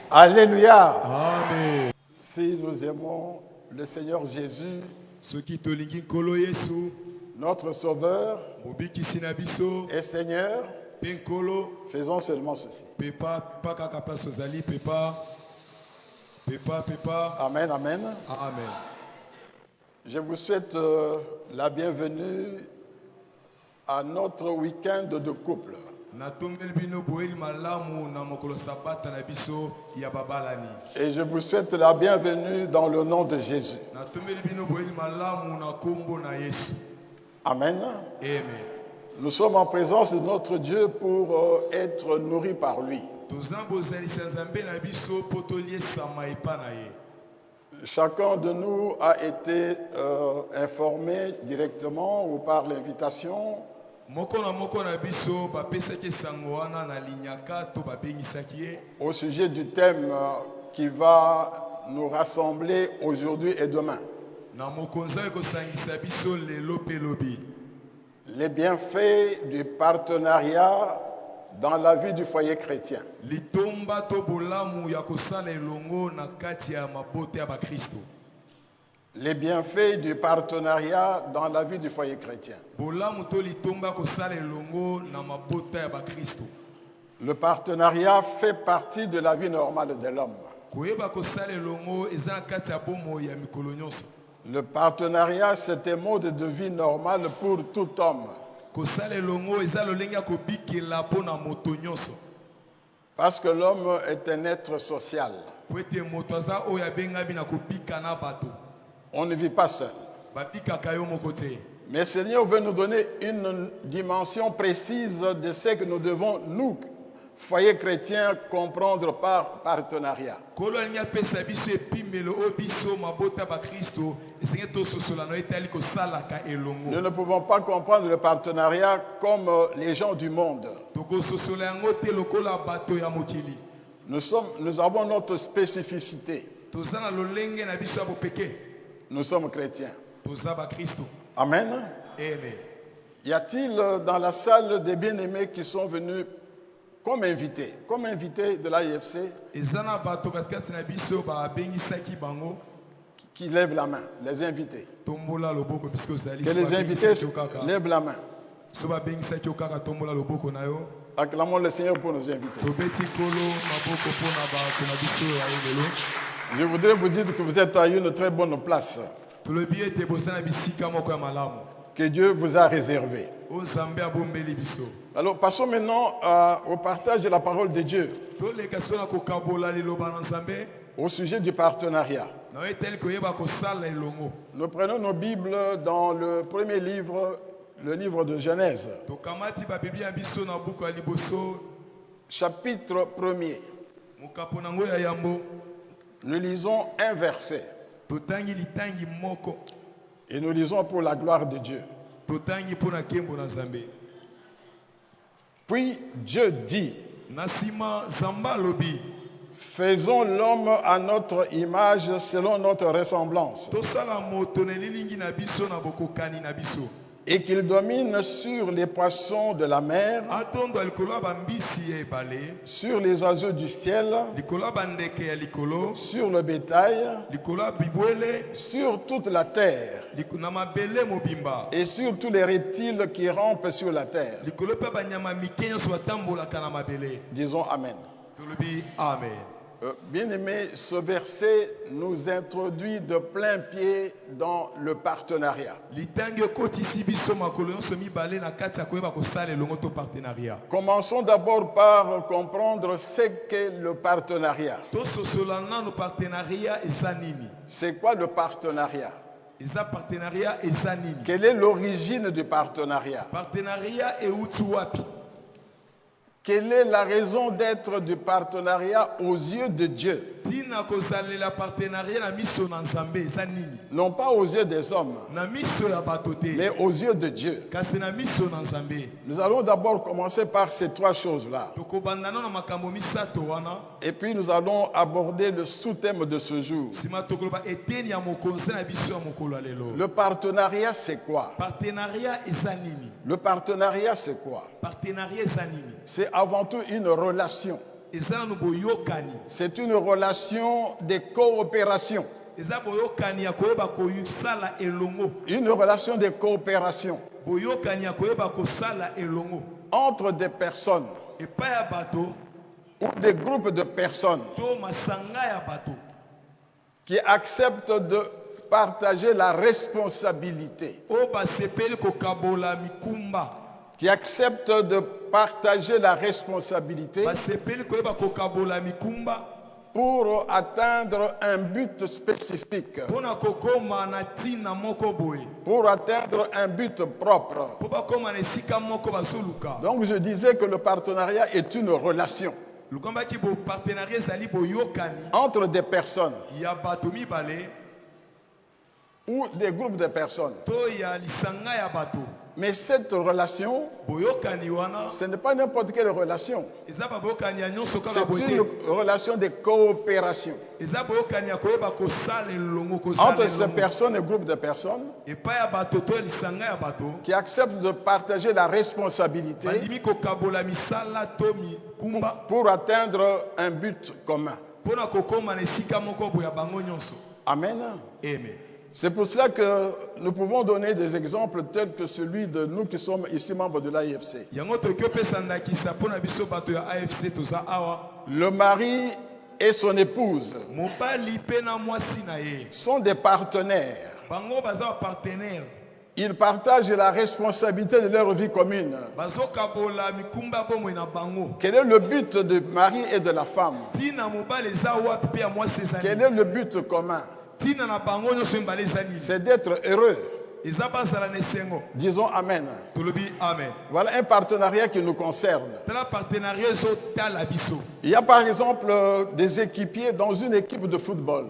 Alléluia. Amen. Si nous aimons le Seigneur Jésus, Soki tolingi nkolo Yesu, notre Sauveur mobikisi na biso, et Seigneur, pe nkolo, faisons seulement ceci. pepa kaka place ozali, pepa. Amen, amen. Amen. Je vous souhaite la bienvenue à notre week-end de couple. Et je vous souhaite la bienvenue dans le nom de Jésus. Amen. Amen. Nous sommes en présence de notre Dieu pour être nourris par lui. Chacun de nous a été informé directement ou par l'invitation au sujet du thème qui va nous rassembler aujourd'hui et demain. Les bienfaits du partenariat dans la vie du foyer chrétien. Les bienfaits du partenariat dans la vie du foyer chrétien. Le partenariat fait partie de la vie normale de l'homme. Le partenariat, c'est un mode de vie normal pour tout homme. Parce que l'homme est un être social. On ne vit pas seul. Mais le Seigneur veut nous donner une dimension précise de ce que nous devons, nous, foyer chrétien, comprendre par partenariat. Nous ne pouvons pas comprendre le partenariat comme les gens du monde. Nous avons notre spécificité. Nous sommes chrétiens. Amen. Amen. Y a-t-il dans la salle des bien-aimés qui sont venus comme invités de l'AIFC, qui lèvent la main, les invités? Que les invités lèvent la main. Acclamons le Seigneur pour nos invités. Je voudrais vous dire que vous êtes à une très bonne place que Dieu vous a réservé. Alors passons maintenant au partage de la parole de Dieu au sujet du partenariat. Nous prenons nos Bibles dans le premier livre, le livre de Genèse, chapitre 1er. Nous lisons un verset et nous lisons pour la gloire de Dieu. Puis Dieu dit: faisons l'homme à notre image, selon notre ressemblance, et qu'il domine sur les poissons de la mer, sur les oiseaux du ciel, sur le bétail, sur toute la terre, et sur tous les reptiles qui rampent sur la terre. Disons Amen. Amen. Bien-aimé, ce verset nous introduit de plein pied dans le partenariat. Commençons d'abord par comprendre ce qu'est le partenariat. C'est quoi le partenariat? Quelle est l'origine du partenariat? Quelle est la raison d'être du partenariat aux yeux de Dieu? Non pas aux yeux des hommes, mais aux yeux de Dieu. Nous allons d'abord commencer par ces trois choses-là. Et puis nous allons aborder le sous-thème de ce jour. Le partenariat, c'est quoi? Le partenariat, c'est quoi? C'est avant tout une relation. C'est une relation de coopération. Une relation de coopération entre des personnes ou des groupes de personnes qui acceptent de partager la responsabilité. Qui acceptent de partager la responsabilité pour atteindre un but spécifique, pour atteindre un but propre. Donc je disais que le partenariat est une relation entre des personnes ou des groupes de personnes. Mais cette relation, ce n'est pas n'importe quelle relation. C'est une relation de coopération entre ces personnes et groupes de personnes qui acceptent de partager la responsabilité pour atteindre un but commun. Amen. Amen. C'est pour cela que nous pouvons donner des exemples tels que celui de nous qui sommes ici membres de l'AFC. Le mari et son épouse sont des partenaires. Ils partagent la responsabilité de leur vie commune. Quel est le but du mari et de la femme? Quel est le but commun? C'est d'être heureux. Disons Amen. Voilà un partenariat qui nous concerne. Il y a par exemple des équipiers dans une équipe de football.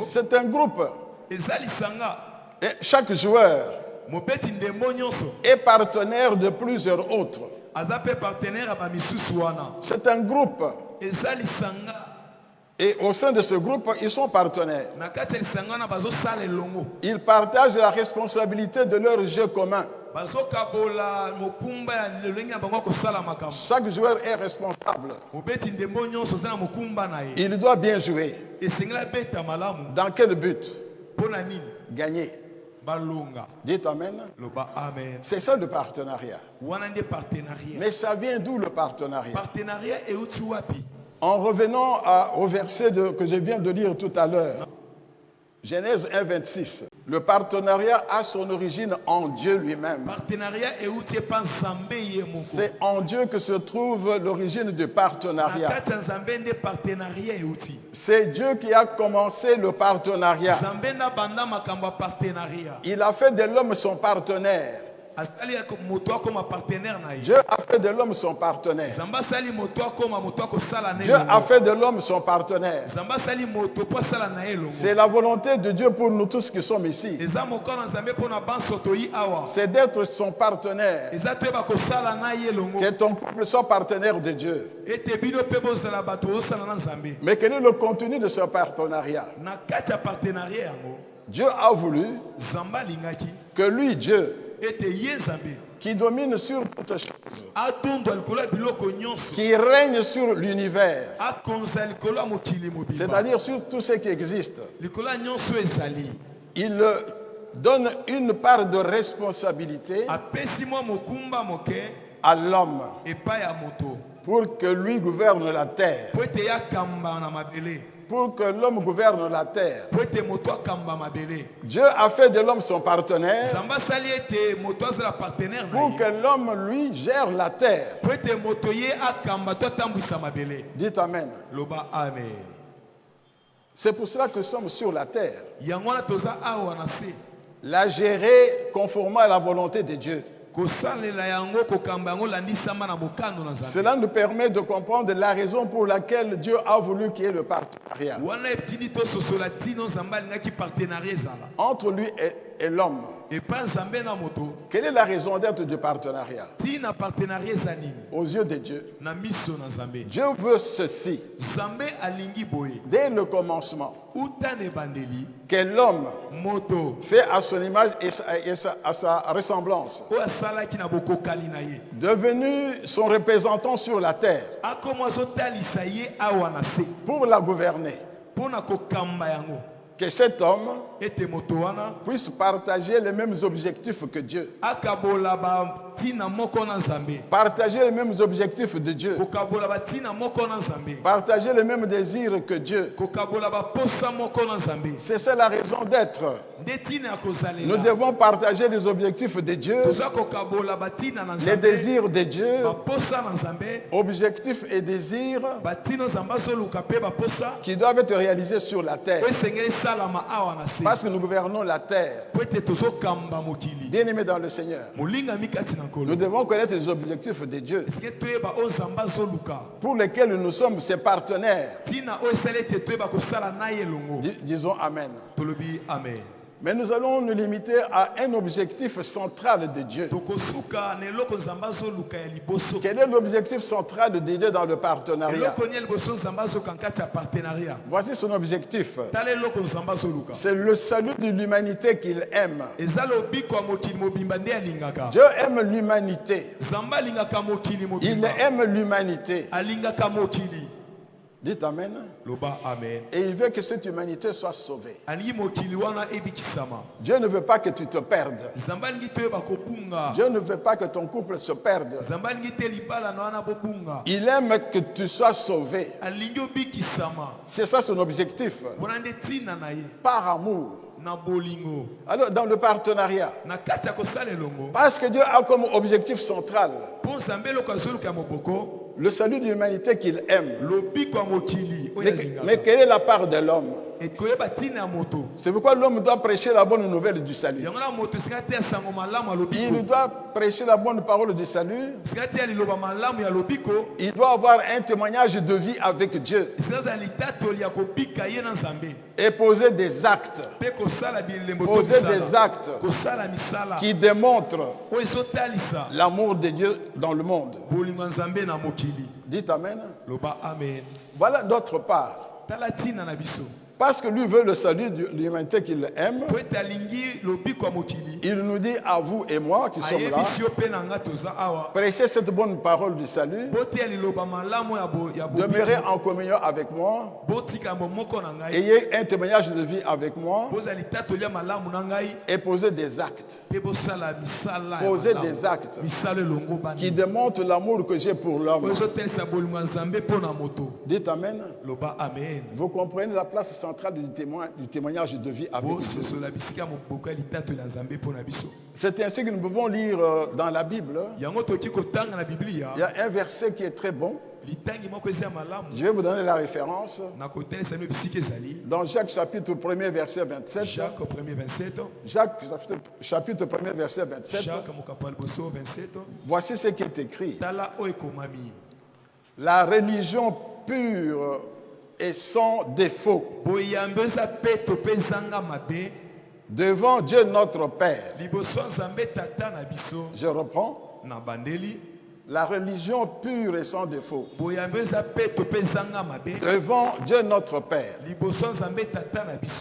C'est un groupe. Et chaque joueur est partenaire de plusieurs autres. C'est un groupe. Et au sein de ce groupe, ils sont partenaires. Ils partagent la responsabilité de leur jeu commun. Chaque joueur est responsable. Il doit bien jouer. Dans quel but? Gagner. Dites Amen. C'est ça le partenariat. Mais ça vient d'où le partenariat? En revenant au verset que je viens de lire tout à l'heure, Genèse 1, 26, le partenariat a son origine en Dieu lui-même. C'est en Dieu que se trouve l'origine du partenariat. C'est Dieu qui a commencé le partenariat. Il a fait de l'homme son partenaire. Dieu a fait de l'homme son partenaire. Dieu a fait de l'homme son partenaire. C'est la volonté de Dieu pour nous tous qui sommes ici. C'est d'être son partenaire. Que ton couple soit partenaire de Dieu. Mais quel est le contenu de ce partenariat? Dieu a voulu que lui, Dieu, qui domine sur toutes choses, qui règne sur l'univers, c'est-à-dire sur tout ce qui existe, il donne une part de responsabilité à l'homme pour que lui gouverne la terre. Pour que l'homme gouverne la terre. Dieu a fait de l'homme son partenaire pour que l'homme, lui, gère la terre. Dites Amen. C'est pour cela que nous sommes sur la terre. La gérer conformément à la volonté de Dieu. Cela nous permet de comprendre la raison pour laquelle Dieu a voulu qu'il y ait le partenariat entre lui et l'homme. Quelle est la raison d'être du partenariat? Aux yeux de Dieu, Dieu veut ceci. Dès le commencement, que l'homme fait à son image et à sa ressemblance, devenu son représentant sur la terre, pour la gouverner. Que cet homme puisse partager les mêmes objectifs que Dieu. Partager les mêmes objectifs de Dieu. Partager les mêmes désirs que Dieu. C'est ça la raison d'être. Nous devons partager les objectifs de Dieu, les désirs de Dieu, objectifs et désirs qui doivent être réalisés sur la terre. Parce que nous gouvernons la terre. Bien-aimés dans le Seigneur, nous devons connaître les objectifs de Dieu pour lesquels nous sommes ses partenaires. Disons Amen. Mais nous allons nous limiter à un objectif central de Dieu. Quel est l'objectif central de Dieu dans le partenariat? Voici son objectif. C'est le salut de l'humanité qu'il aime. Dieu aime l'humanité. Il aime l'humanité. Dites Amen. Et il veut que cette humanité soit sauvée. Dieu ne veut pas que tu te perdes. Dieu ne veut pas que ton couple se perde. Il aime que tu sois sauvé. C'est ça son objectif. Par amour. Alors dans le partenariat, parce que Dieu a comme objectif central le salut de l'humanité qu'il aime. Mais quelle est la part de l'homme? C'est pourquoi l'homme doit prêcher la bonne nouvelle du salut. Il doit prêcher la bonne parole du salut. Il doit avoir un témoignage de vie avec Dieu. Et poser des actes. Poser des actes qui démontrent l'amour de Dieu dans le monde. Dites Amen. Voilà d'autre part. Parce que lui veut le salut de l'humanité qu'il aime, il nous dit à vous et moi qui sommes là, prêchez cette bonne parole du salut, demeurez en communion avec moi, ayez un témoignage de vie avec moi et posez des actes. Posez des actes qui démontrent l'amour que j'ai pour l'homme. Dites Amen. Vous comprenez la place centrale du témoignage de vie avec Dieu. C'est ainsi que nous pouvons lire dans la Bible. Il y a un verset qui est très bon. Je vais vous donner la référence. Dans Jacques chapitre 1er verset 27. Jacques chapitre 1er verset 27. Voici ce qui est écrit. La religion pure et sans défaut devant Dieu notre Père. Je reprends. La religion pure et sans défaut devant Dieu notre Père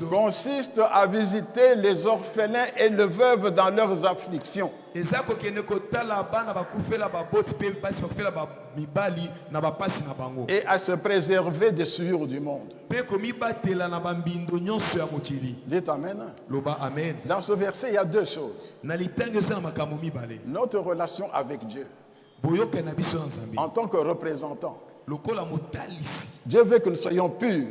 consiste à visiter les orphelins et les veuves dans leurs afflictions et à se préserver des souillures du monde. Dites Amen. Dans ce verset, il y a deux choses. Notre relation avec Dieu en tant que représentant. Dieu veut que nous soyons purs.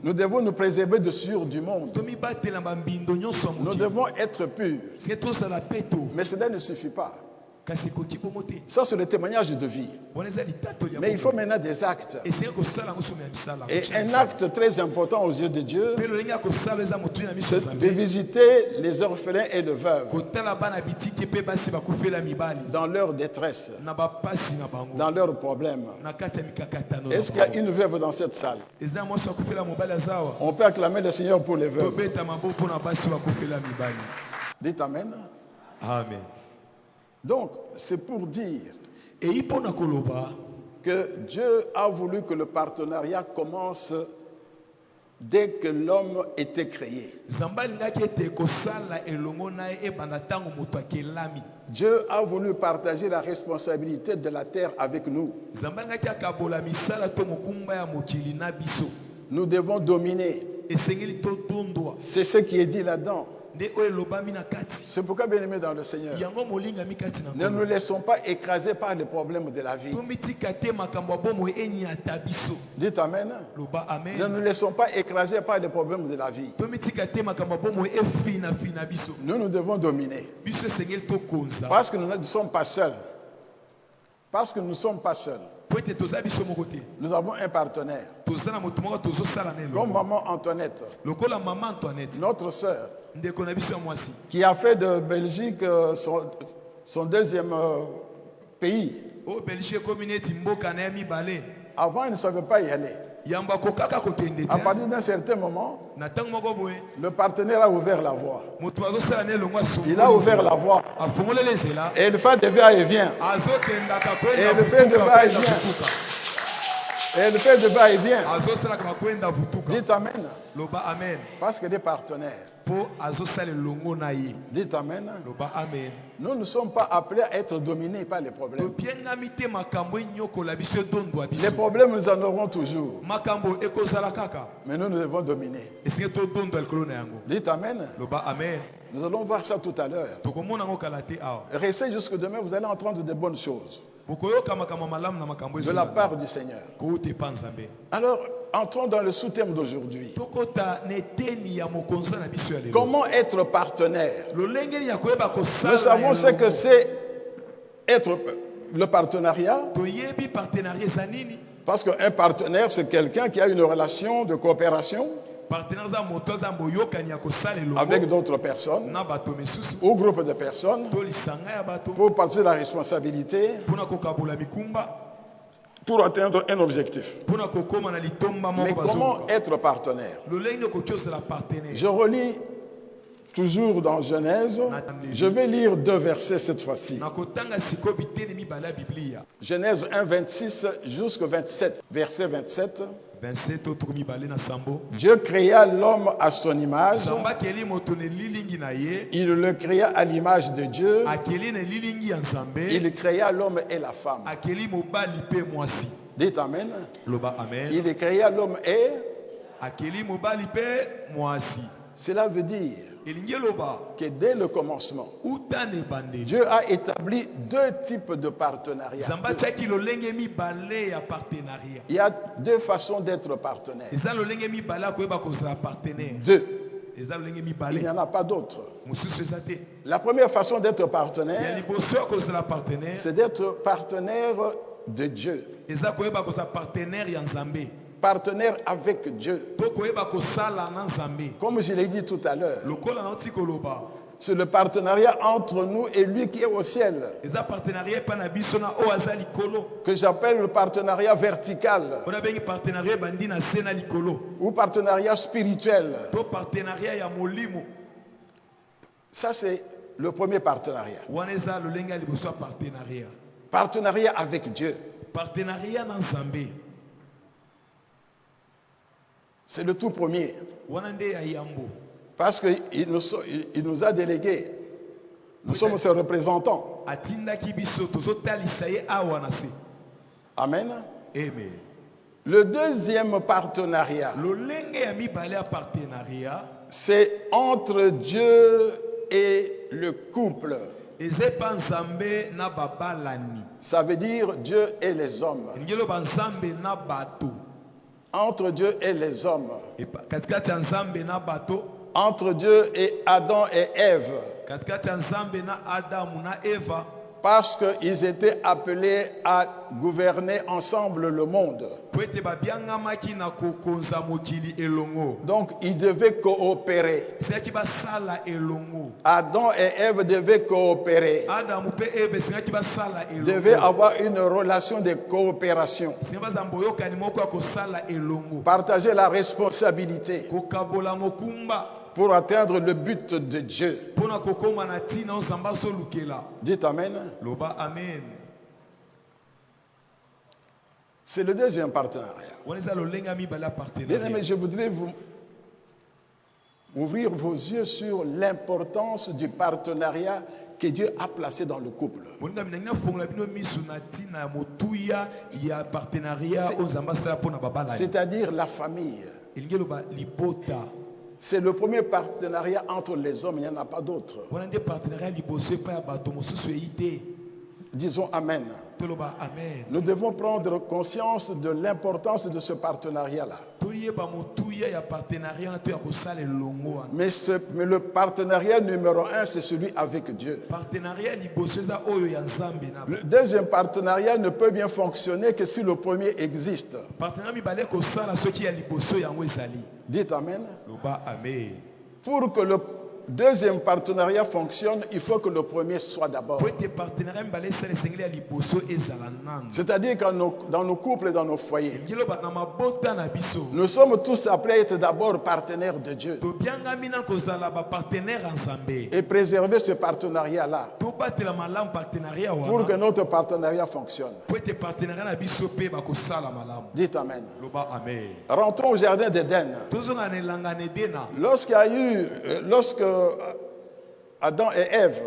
Nous devons nous préserver de souillures du monde. Nous devons être purs. Mais cela ne suffit pas. Ça, c'est le témoignage de vie. Mais il faut maintenant des actes. Et un acte très important aux yeux de Dieu, c'est de visiter les orphelins et les veuves dans leur détresse, dans leurs problèmes. Est-ce qu'il y a une veuve dans cette salle? On peut acclamer le Seigneur pour les veuves. Dites Amen. Amen. Donc, c'est pour dire que Dieu a voulu que le partenariat commence dès que l'homme était créé. Dieu a voulu partager la responsabilité de la terre avec nous. Nous devons dominer. C'est ce qui est dit là-dedans. C'est pourquoi, bien-aimés dans le Seigneur, ne nous laissons pas écraser par les problèmes de la vie. Dites Amen. Ne nous laissons pas écraser par les problèmes de la vie. Nous devons dominer. Parce que nous ne sommes pas seuls. Parce que nous ne sommes pas seuls. Nous avons un partenaire. Comme maman Antoinette, notre sœur, qui a fait de Belgique son deuxième pays. Avant, il ne savait pas y aller. À partir d'un certain moment, le partenaire a ouvert la voie. Il a ouvert la voie. Et il fait de va-et-vient. Et il fait de va-et-vient. Et il fait de va-et-vient. Dites Amen. Parce que des partenaires. Dites Amen. Nous ne sommes pas appelés à être dominés par les problèmes. Les problèmes, nous en aurons toujours. Mais nous devons dominer. Dites Amen. Nous allons voir ça tout à l'heure. Restez jusque demain, vous allez entendre de bonnes choses de la part du Seigneur. Alors, entrons dans le sous-thème d'aujourd'hui. Comment être partenaire? Nous savons ce que c'est être le partenariat. Parce qu'un partenaire, c'est quelqu'un qui a une relation de coopération avec d'autres personnes ou groupes de personnes pour partager la responsabilité pour atteindre un objectif. Mais comment être partenaire? Je relis toujours dans Genèse. Je vais lire 2 versets cette fois-ci. Genèse 1, 26 jusqu'au 27. Verset 27. Dieu créa l'homme à son image. Il le créa à l'image de Dieu. Il créa l'homme et la femme. Dites Amen. Il créa l'homme et... Cela veut dire que dès le commencement, Dieu a établi 2 types de partenariat. Il y a 2 façons d'être partenaire. 2. Il n'y en a pas d'autres. La première façon d'être partenaire, c'est d'être partenaire de Dieu. Partenaire avec Dieu. Comme je l'ai dit tout à l'heure, c'est le partenariat entre nous et lui qui est au ciel, que j'appelle le partenariat vertical ou partenariat spirituel. Ça, c'est le premier partenariat. Partenariat avec Dieu. C'est le tout premier. Parce qu'il nous a délégués. Nous sommes ses représentants. Amen. Le deuxième partenariat, c'est entre Dieu et le couple. Ça veut dire Dieu et les hommes. Entre Dieu et les hommes. Entre Dieu et Adam et Ève. Parce qu'ils étaient appelés à gouverner ensemble le monde. Donc ils devaient coopérer. Adam et Ève devaient coopérer. Ils devaient avoir une relation de coopération. Partager la responsabilité pour atteindre le but de Dieu. Dites Amen. C'est le deuxième partenariat. Bien aimé, je voudrais vous ouvrir vos yeux sur l'importance du partenariat que Dieu a placé dans le couple. C'est-à-dire la famille. C'est le premier partenariat entre les hommes, il n'y en a pas d'autre. Disons Amen. Nous devons prendre conscience de l'importance de ce partenariat-là. Mais le partenariat numéro 1, c'est celui avec Dieu. Le deuxième partenariat ne peut bien fonctionner que si le premier existe. Dites Amen. Pour que le deuxième partenariat fonctionne, il faut que le premier soit d'abord. C'est-à-dire que dans nos couples et dans nos foyers, nous sommes tous appelés à être d'abord partenaires de Dieu et préserver ce partenariat-là pour que notre partenariat fonctionne. Dites Amen. Rentrons au jardin d'Éden. Lorsque Adam et Ève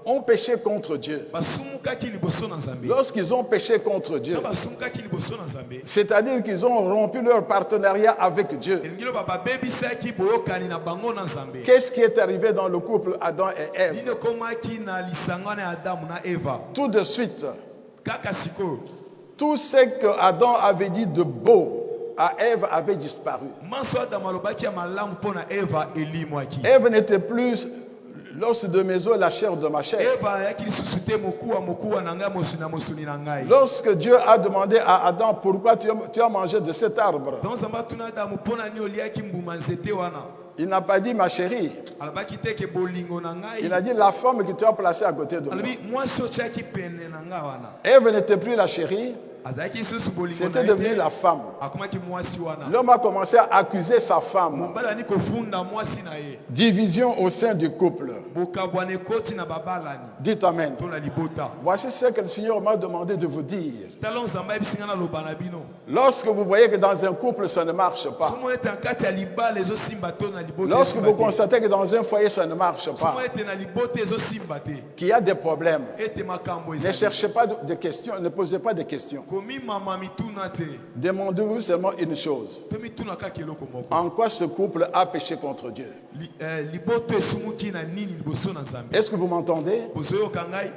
ont péché contre Dieu, lorsqu'ils ont péché contre Dieu, c'est-à-dire qu'ils ont rompu leur partenariat avec Dieu, qu'est-ce qui est arrivé dans le couple Adam et Ève? Tout de suite, tout ce que Adam avait dit de beau à Ève avait disparu. Ève n'était plus l'os de mes os, la chair de ma chair. Lorsque Dieu a demandé à Adam pourquoi tu as mangé de cet arbre, il n'a pas dit ma chérie. Il a dit la femme que tu as placée à côté de moi. Ève n'était plus la chérie. C'était devenu la femme. L'homme a commencé à accuser sa femme. Division au sein du couple. Dites Amen. Voici ce que le Seigneur m'a demandé de vous dire. Lorsque vous voyez que dans un couple ça ne marche pas, lorsque vous constatez que dans un foyer ça ne marche pas, qu'il y a des problèmes, ne cherchez pas de questions, ne posez pas de questions. Demandez-vous seulement une chose. En quoi ce couple a péché contre Dieu? Est-ce que vous m'entendez?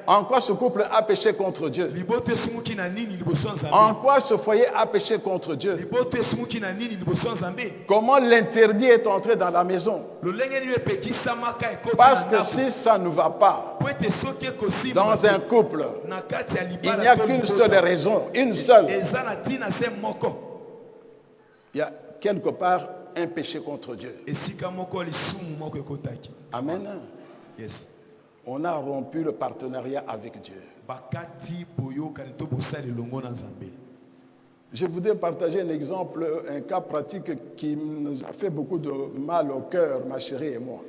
En quoi ce couple a péché contre Dieu? En quoi ce foyer a péché contre Dieu? Comment l'interdit est entré dans la maison? Parce que si ça ne va pas dans un couple, il n'y a qu'une seule raison, une seule. Il y a quelque part un péché contre Dieu. Amen. Yes. On a rompu le partenariat avec Dieu. Je voudrais partager un exemple, un cas pratique qui nous a fait beaucoup de mal au cœur, ma chérie et moi.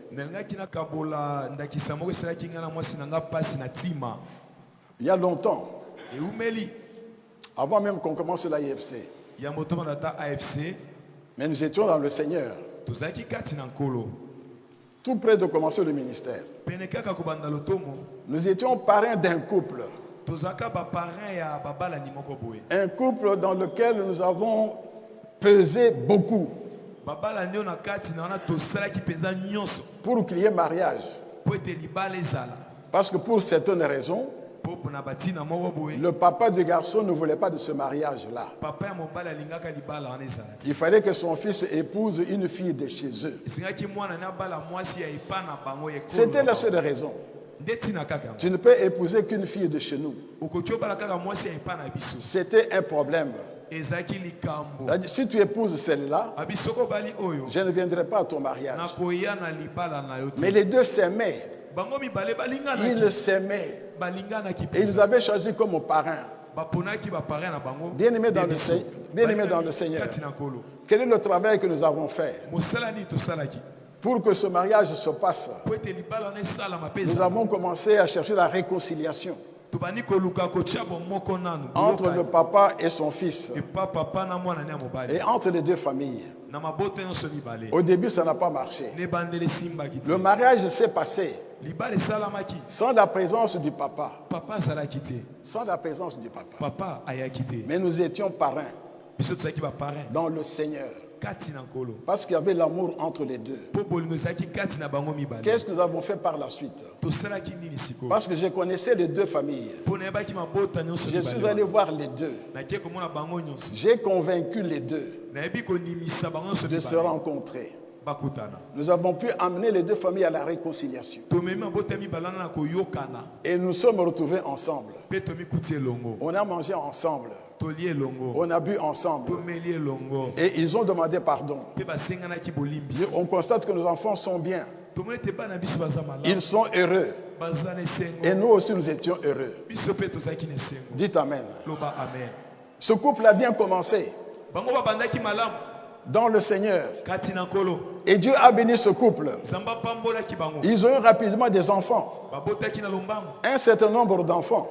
Il y a longtemps, avant même qu'on commence l'AFC, mais nous étions dans le Seigneur, tout près de commencer le ministère. Nous étions parrains d'un couple. Un couple dans lequel nous avons pesé beaucoup pour qu'il y ait mariage. Parce que pour certaines raisons, le papa du garçon ne voulait pas de ce mariage-là. Il fallait que son fils épouse une fille de chez eux. C'était la seule raison. Tu ne peux épouser qu'une fille de chez nous. C'était un problème. Si tu épouses celle-là, je ne viendrai pas à ton mariage. Mais les deux s'aimaient. Ils s'aimaient. Et ils avaient choisi comme parrain. Bien-aimés dans le Seigneur, quel est le travail que nous avons fait pour que ce mariage se passe? Nous avons commencé à chercher la réconciliation entre le papa et son fils et entre les deux familles. Au début, ça n'a pas marché. Le mariage s'est passé sans la présence du papa. Sans la présence du papa. Mais nous étions parrains dans le Seigneur. Parce qu'il y avait l'amour entre les deux. Qu'est-ce que nous avons fait par la suite? Parce que je connaissais les deux familles. Je suis allé voir les deux. J'ai convaincu les deux de se rencontrer. Nous avons pu amener les deux familles à la réconciliation. Et nous sommes retrouvés ensemble. On a mangé ensemble. On a bu ensemble. Et ils ont demandé pardon. On constate que nos enfants sont bien. Ils sont heureux. Et nous aussi nous étions heureux. Dites Amen. Ce couple a bien commencé dans le Seigneur. Et Dieu a béni ce couple. Ils ont eu rapidement des enfants. Un certain nombre d'enfants.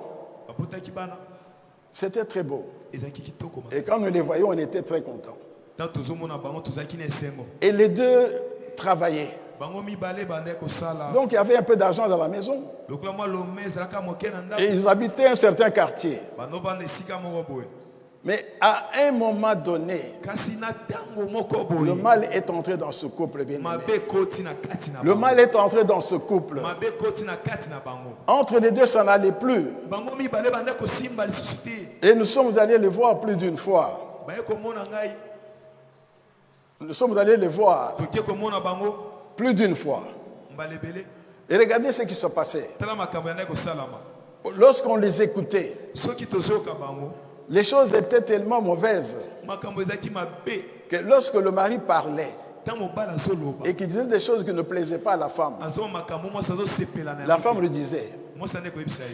C'était très beau. Et quand nous les voyons, on était très contents. Et les deux travaillaient. Donc il y avait un peu d'argent dans la maison. Et ils habitaient un certain quartier. Mais à un moment donné, le mal est entré dans ce couple, bien aimé. Le mal est entré dans ce couple. Entre les deux, ça n'allait plus. Et nous sommes allés les voir plus d'une fois. Nous sommes allés les voir plus d'une fois. Et regardez ce qui se passait. Lorsqu'on les écoutait, les choses étaient tellement mauvaises que lorsque le mari parlait et qu'il disait des choses qui ne plaisaient pas à la femme lui disait: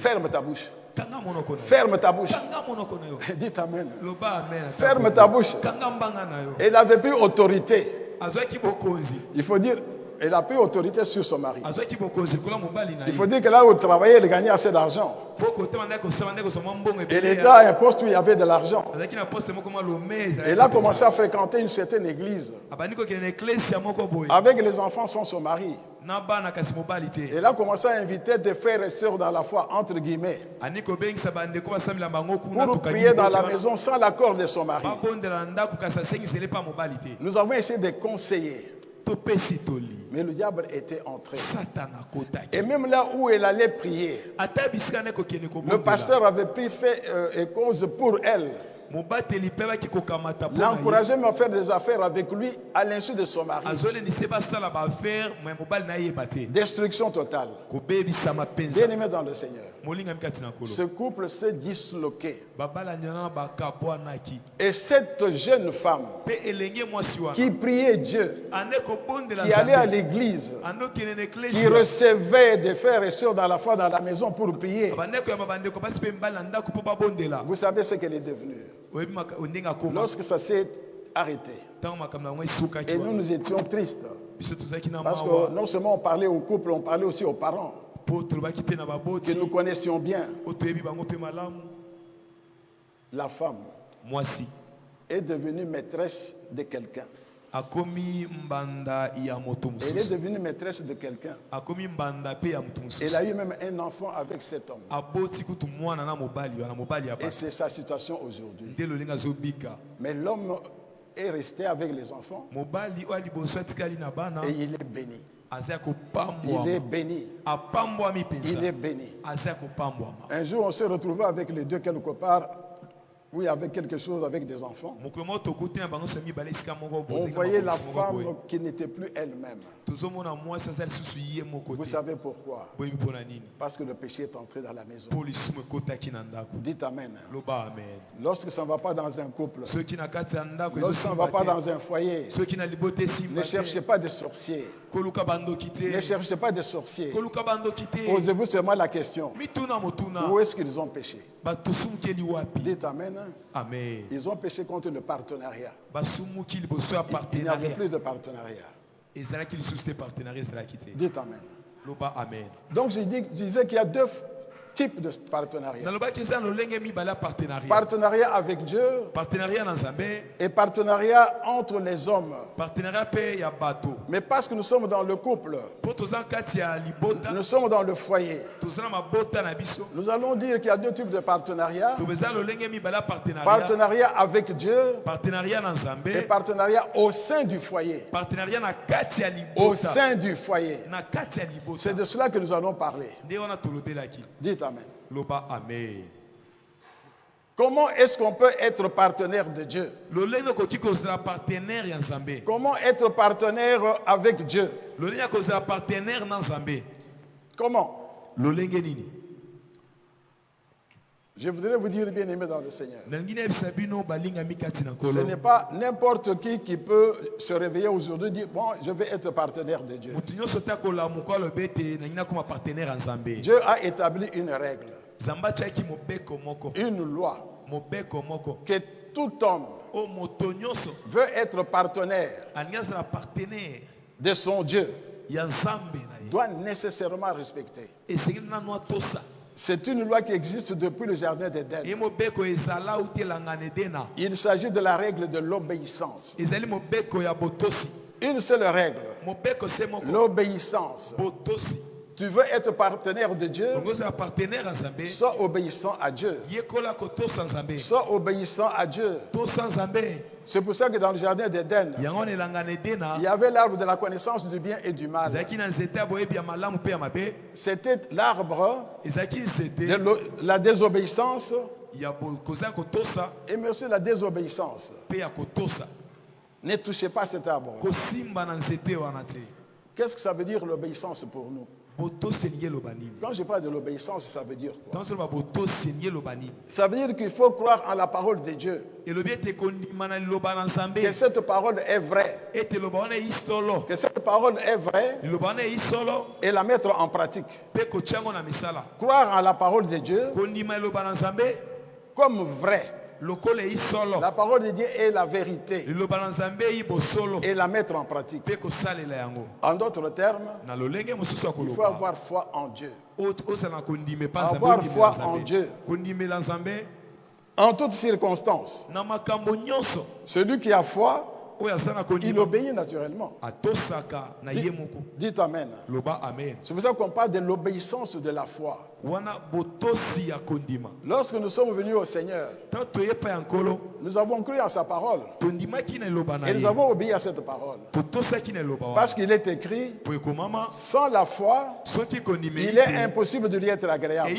ferme ta bouche. Ferme ta bouche. Dites Amen. Ferme ta bouche. Elle n'avait plus autorité. Il faut dire, elle a pris autorité sur son mari. Il faut dire que là où elle travaillait, elle gagnait assez d'argent. Elle était à un poste où il y avait de l'argent. Elle a commencé à fréquenter une certaine église. Avec les enfants sans son mari. Elle a commencé à inviter des frères et sœurs dans la foi, entre guillemets, pour prier dans la maison sans l'accord de son mari. Nous avons essayé de conseiller. Mais le diable était entré. Et même là où elle allait prier, le pasteur avait pris fait et cause pour elle. L'encourageait à faire des affaires avec lui à l'insu de son mari. Destruction totale. Bien-aimé dans le Seigneur, ce couple s'est disloqué. Et cette jeune femme qui priait Dieu, qui allait à l'église, qui recevait des frères et sœurs dans la foi dans la maison pour prier, vous savez ce qu'elle est devenue lorsque ça s'est arrêté. Et nous étions tristes. Parce que non seulement on parlait au couple, on parlait aussi aux parents que nous connaissions bien. La femme est devenue maîtresse de quelqu'un. Elle est devenue maîtresse de quelqu'un. Elle a eu même un enfant avec cet homme. Et c'est sa situation aujourd'hui. Mais l'homme est resté avec les enfants. Et il est béni. Il est béni. Il est béni. Un jour, on s'est retrouvé avec les deux quelque part Oui, avec quelque chose, avec des enfants. On voyait la femme qui n'était plus elle-même. Vous savez pourquoi? Parce que le péché est entré dans la maison. Dites Amen. Lorsque ça ne va pas dans un couple, lorsque ça ne va pas dans un foyer, ne cherchez pas de sorciers. Ne cherchez pas de sorciers. Posez-vous seulement la question. Où est-ce qu'ils ont péché? Dites Amen. Amen. Ils ont péché contre le partenariat. Il n'y avait plus de partenariat. Dites Amen. Donc je disais qu'il y a deux types de partenariat. Partenariat avec Dieu et partenariat entre les hommes. Mais parce que nous sommes dans le couple, nous sommes dans le foyer, nous allons dire qu'il y a deux types de partenariat. Partenariat avec Dieu et partenariat au sein du foyer. Au sein du foyer. C'est de cela que nous allons parler. Dites Amen. Comment est-ce qu'on peut être partenaire de Dieu? Comment être partenaire avec Dieu? Comment? Je voudrais vous dire, bien aimé dans le Seigneur, ce n'est pas n'importe qui peut se réveiller aujourd'hui et dire, bon, je vais être partenaire de Dieu. Dieu a établi une règle, une loi, que tout homme veut être partenaire de son Dieu, doit nécessairement respecter. C'est une loi qui existe depuis le jardin d'Éden. Il s'agit de la règle de l'obéissance. Une seule règle, l'obéissance. Tu veux être partenaire de Dieu, sois obéissant à Dieu. Sois obéissant à Dieu. C'est pour ça que dans le jardin d'Éden, il y avait l'arbre de la connaissance du bien et du mal. C'était l'arbre de la désobéissance et merci la désobéissance. Ne touchez pas cet arbre. Qu'est-ce que ça veut dire l'obéissance pour nous? Quand je parle de l'obéissance, ça veut dire quoi? Ça veut dire qu'il faut croire en la parole de Dieu. Que cette parole est vraie. Que cette parole est vraie et la mettre en pratique. Croire en la parole de Dieu comme vraie. La parole de Dieu est la vérité et la mettre en pratique. En d'autres termes, il faut avoir foi en Dieu. Avoir foi en Dieu en toutes circonstances. Celui qui a foi, il obéit naturellement. Dites Amen. C'est pour ça qu'on parle de l'obéissance de la foi. Lorsque nous sommes venus au Seigneur, nous avons cru en sa parole et nous avons obéi à cette parole. Parce qu'il est écrit, sans la foi, il est impossible de lui être agréable.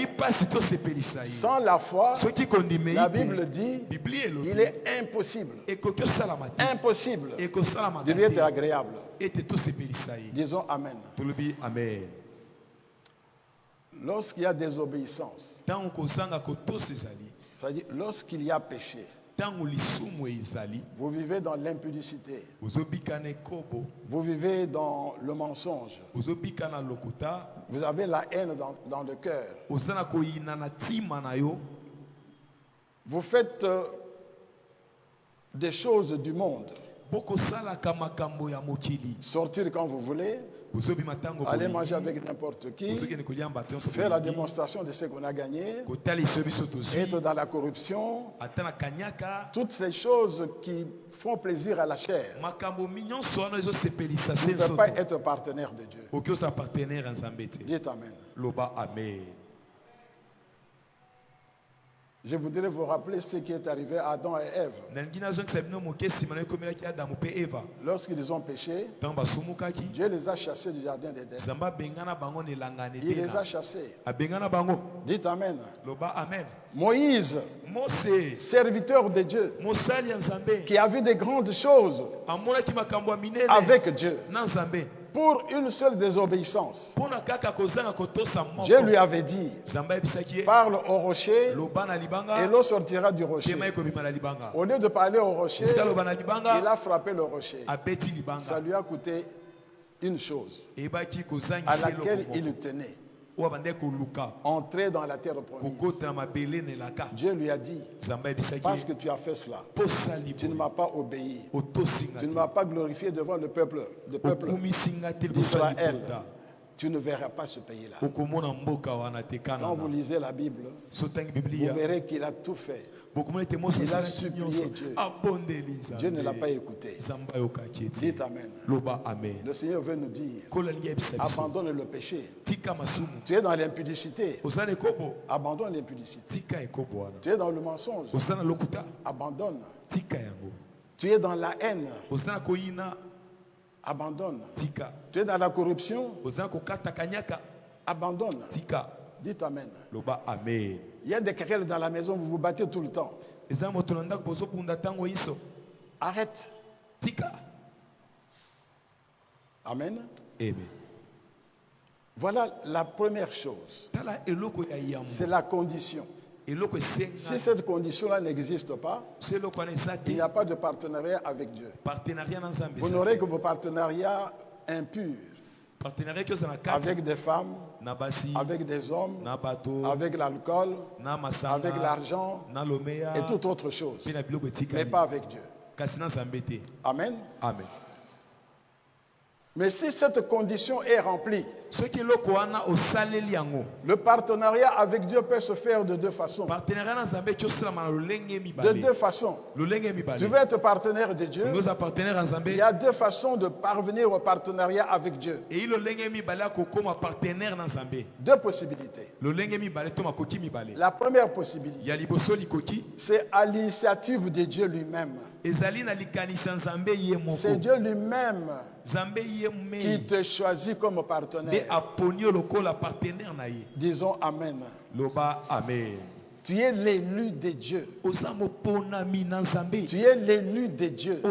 Sans la foi, la Bible dit, il est impossible de lui être agréable. Disons Amen. Lorsqu'il y a désobéissance, c'est-à-dire lorsqu'il y a péché, vous vivez dans l'impudicité, vous vivez dans le mensonge, vous avez la haine dans le cœur, vous faites des choses du monde, sortir quand vous voulez, aller manger avec n'importe qui, faire la démonstration de ce qu'on a gagné, être dans la corruption, toutes ces choses qui font plaisir à la chair. Vous ne pouvez pas être partenaire de Dieu. Dites Amen. Je voudrais vous rappeler ce qui est arrivé à Adam et Ève. Lorsqu'ils ont péché, Dieu les a chassés du jardin d'Éden. Il les a chassés. Dites Amen. Loba amen. Moïse, Mose, serviteur de Dieu, Mosali ya Nzambe. qui a vu des grandes choses Amonaki makambo ya minene. avec Dieu, Na Nzambe. pour une seule désobéissance. Pona kaka kozanga kotosa moko. Dieu lui avait dit, Nzambe bisaki. parle au rocher Loba na libanga. et l'eau sortira du rocher. Kema ekobima na libanga. Au lieu de parler au rocher, Esika loba na libanga. il a frappé le rocher. Abeti libanga. Ça lui a coûté une chose Ebaki kozanga à selo laquelle komoko. il tenait. Owa bande ko luka. Entrer dans la terre promise. Kokota na mabele ne laka. Dieu lui a dit, Nzambe bisaki. parce que tu as fait cela, Posali. tu ne m'as pas obéi. Otosinga. Tu ne m'as pas glorifié devant le peuple d'Israël. Tu ne verras pas ce pays-là. Quand vous lisez la Bible, vous verrez qu'il a tout fait. Il a supplié Dieu. Dieu ne l'a pas écouté. Dites Amen. Le Seigneur veut nous dire, abandonne le péché. Tu es dans l'impudicité. Abandonne l'impudicité. Tu es dans le mensonge. Abandonne. Tu es dans la haine. Abandonne. Tu es dans la corruption. Abandonne. Dites Amen. Il y a des querelles dans la maison, vous vous battez tout le temps. Arrête. Amen. Voilà la première chose. C'est la condition. Si cette condition-là n'existe pas, il n'y a pas de partenariat avec Dieu. Vous n'aurez que vos partenariats impurs avec des femmes, avec des hommes, avec l'alcool, avec l'argent et toute autre chose, mais pas avec Dieu. Amen. Amen. Mais si cette condition est remplie, le partenariat avec Dieu peut se faire de deux façons. De deux façons. Tu veux être partenaire de Dieu. Il y a deux façons de parvenir au partenariat avec Dieu. Deux possibilités. La première possibilité, c'est à l'initiative de Dieu lui-même. C'est Dieu lui-même qui te choisit comme partenaire. Disons Amen. Tu es l'élu de Dieu. Tu es l'élu de Dieu.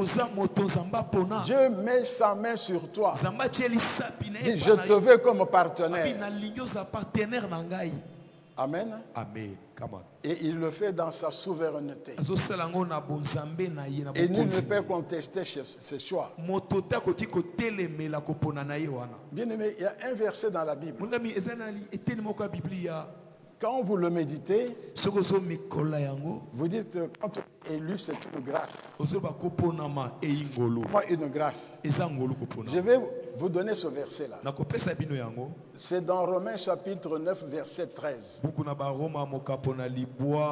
Dieu met sa main sur toi. Dit, je te veux comme partenaire. Amen. Et il le fait dans sa souveraineté. Et nul ne peut contester ce choix. Bien aimé, il y a un verset dans la Bible. Quand vous le méditez, vous dites quand on est élu, c'est une grâce. Moi, une grâce. Je vais vous donner ce verset-là. C'est dans Romains chapitre 9, verset 13.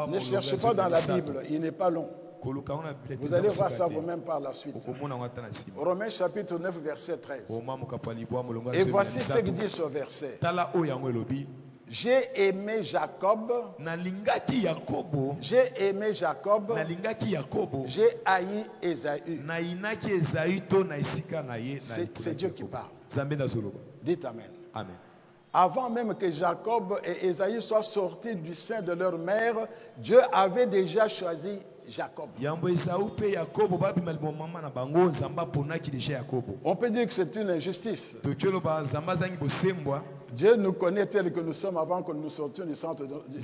Ne cherchez pas dans la Bible, il n'est pas long. Vous allez voir ça vous-même par la suite. Romains chapitre 9, verset 13. Et voici ce que dit ce verset. J'ai aimé Jacob. J'ai aimé Jacob. J'ai haï Ésaü. C'est Dieu qui parle. Dites Amen. Amen. Avant même que Jacob et Ésaü soient sortis du sein de leur mère, Dieu avait déjà choisi Jacob. On peut dire que c'est une injustice. Dieu nous connaît tel que nous sommes avant que nous sortions du centre de notre mère.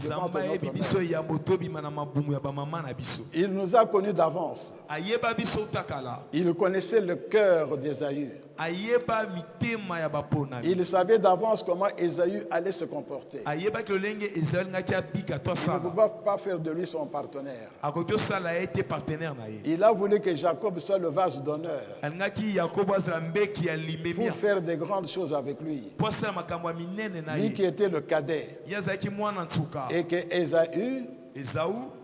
Il nous a connus d'avance. Il connaissait le cœur d'Ésaü. Il savait d'avance comment Ésaü allait se comporter. Il ne pouvait pas faire de lui son partenaire. Il a voulu que Jacob soit le vase d'honneur pour faire des grandes choses avec lui. Lui qui était le cadet. Et que Ésaü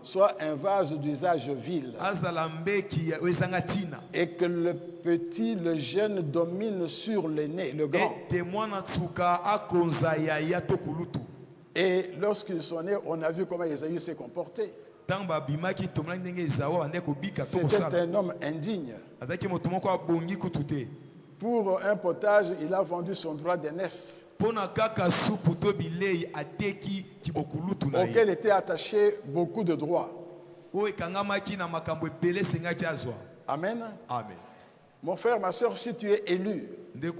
soit un vase d'usage vil. Et que le petit, le jeune domine sur l'aîné, le grand. Et lorsqu'ils sont nés, on a vu comment Ésaü s'est comporté. C'était un homme indigne. Pour un potage, il a vendu son droit d'aînesse. auquel étaient attachés beaucoup de droits. Amen. Amen. Mon frère, ma soeur, si tu es élu, il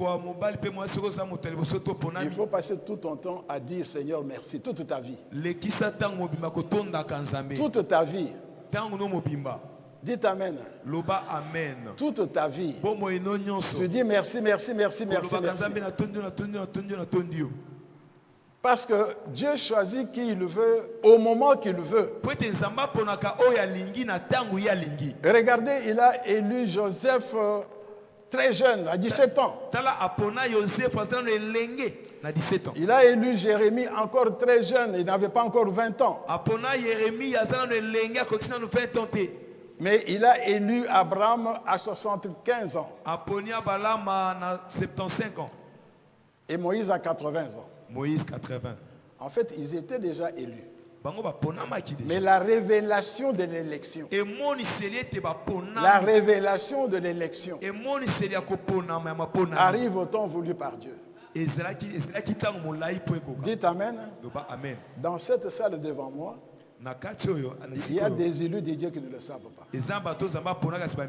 faut passer tout ton temps à dire Seigneur merci, toute ta vie. Toute ta vie. Dites Amen. Toute ta vie. Tu dis merci, merci, merci, merci, merci. Parce que Dieu choisit qui il veut au moment qu'il veut. Regardez, il a élu Joseph très jeune, à 17 ans. Il a élu Jérémie encore très jeune, il n'avait pas encore 20 ans. Mais il a élu Abraham à 75 ans. Et Moïse à 80 ans. Moïse 80. En fait, ils étaient déjà élus. Mais la révélation de l'élection. La révélation de l'élection arrive au temps voulu par Dieu. Dites Amen. Dans cette salle devant moi, il y a des élus de Dieu qui ne le savent pas.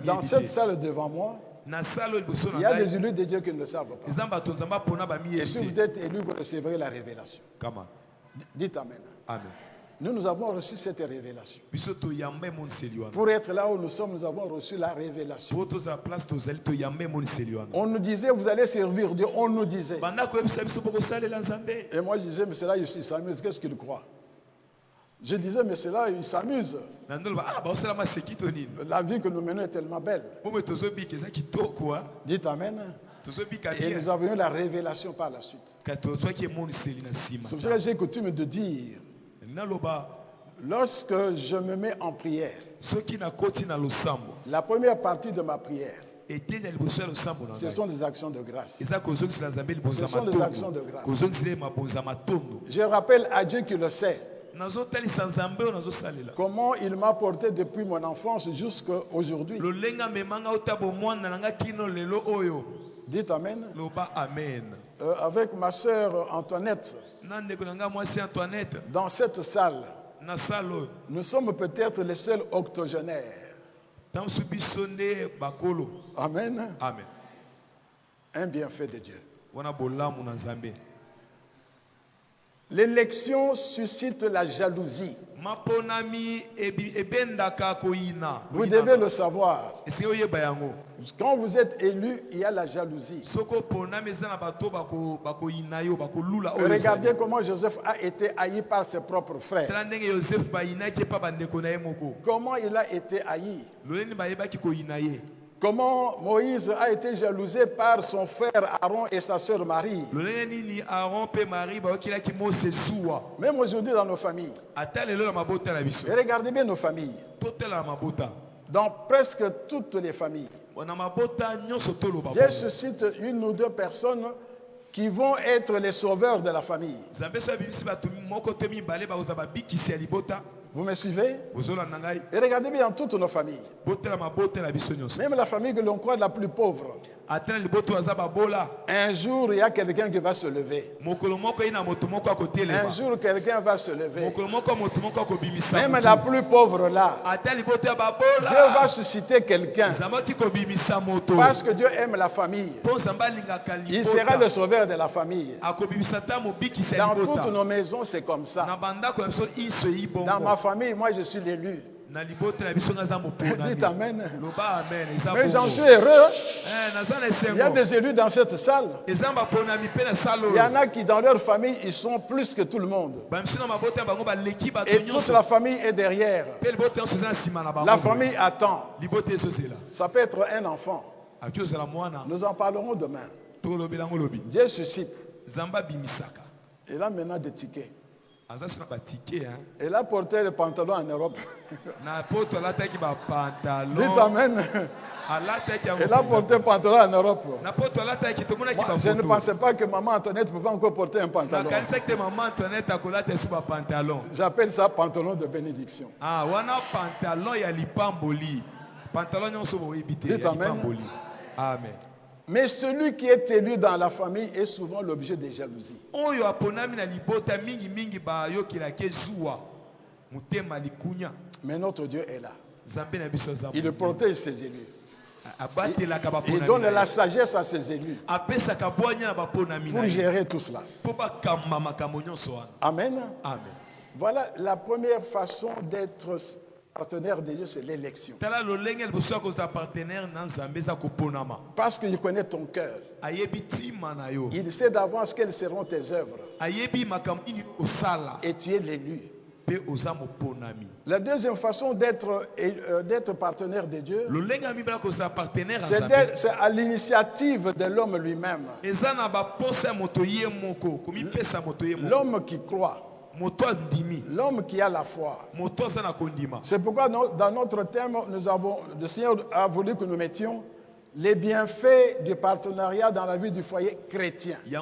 Dans cette salle devant moi, il y a des élus de Dieu qui ne le savent pas. Et si vous êtes élu, vous recevrez la révélation. Dites Amen. Amen. Nous avons reçu cette révélation. Pour être là où nous sommes, nous avons reçu la révélation. On nous disait, vous allez servir Dieu. On nous disait. Et moi, je disais, mais c'est là, il s'amuse. Qu'est-ce qu'il croit? Je disais, mais c'est là, il s'amuse. La vie que nous menons est tellement belle. Dites Amen. Et nous avons eu la révélation par la suite. C'est pour ça que j'ai coutume de dire, lorsque je me mets en prière, la première partie de ma prière, ce sont des actions de grâce. Ce sont des actions de grâce. Je rappelle à Dieu qui le sait comment il m'a porté depuis mon enfance jusqu'à aujourd'hui. Dites Amen. Avec ma sœur Antoinette, dans cette salle, nous sommes peut-être les seuls octogénaires. Amen. Amen. Un bienfait de Dieu. L'élection suscite la jalousie. Vous devez le savoir. Quand vous êtes élu, il y a la jalousie. Regardez comment Joseph a été haï par ses propres frères. Comment il a été haï. Comment Moïse a été jalousé par son frère Aaron et sa sœur Marie. Même aujourd'hui dans nos familles. Et regardez bien nos familles. Dans presque toutes les familles. Dieu suscite une ou deux personnes qui vont être les sauveurs de la famille. Vous me suivez? Et regardez bien toutes nos familles. Même la famille que l'on croit la plus pauvre. Un jour, il y a quelqu'un qui va se lever. Un jour, quelqu'un va se lever. Même la plus pauvre là. Dieu va susciter quelqu'un. Parce que Dieu aime la famille. Il sera le sauveur de la famille. Dans toutes nos maisons, c'est comme ça. Dans ma famille, moi je suis l'élu. Dites Amen. Mais j'en suis heureux. Il y a des élus dans cette salle. Il y en a qui dans leur famille, ils sont plus que tout le monde. Et toute la famille est derrière. La famille attend. Ça peut être un enfant. Nous en parlerons demain. Dieu suscite. Et là maintenant des tickets. Elle a porté le pantalon en Europe. Dites Amen. Elle a porté un pantalon en Europe. Moi, je ne pensais pas que maman Antoinette pouvait encore porter un pantalon. J'appelle ça pantalon de bénédiction. Dites Amen. Amen. Mais celui qui est élu dans la famille est souvent l'objet des jalousies. Mais notre Dieu est là. Il protège ses élus. Il donne la sagesse à ses élus pour gérer tout cela. Amen. Amen. Voilà la première façon d'être partenaire de Dieu, c'est l'élection. Parce qu'il connaît ton cœur. Il sait d'avance quelles seront tes œuvres. Et tu es l'élu. La deuxième façon d'être partenaire de Dieu, c'est à l'initiative de l'homme lui-même. L'homme qui croit. L'homme qui a la foi. C'est pourquoi dans notre thème, le Seigneur a voulu que nous mettions les bienfaits du partenariat dans la vie du foyer chrétien. Le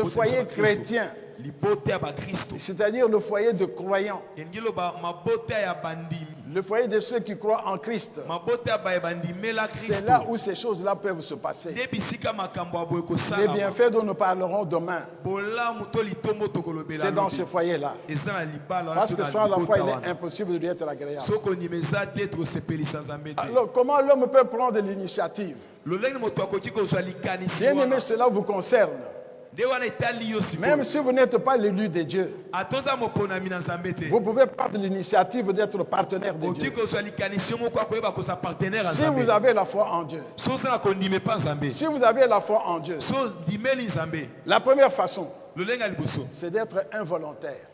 foyer chrétien, c'est-à-dire le foyer de croyants. Le foyer de ceux qui croient en Christ. C'est là où ces choses-là peuvent se passer. Les bienfaits dont nous parlerons demain, c'est dans ce foyer-là. Parce que sans la foi, il est impossible de lui être agréable. Alors, comment l'homme peut prendre l'initiative? Bien aimé, cela vous concerne. Même si vous n'êtes pas l'élu de Dieu, vous pouvez prendre l'initiative d'être partenaire de Dieu. Si vous avez la foi en Dieu. Si vous avez la foi en Dieu. La première façon, c'est d'être involontaire.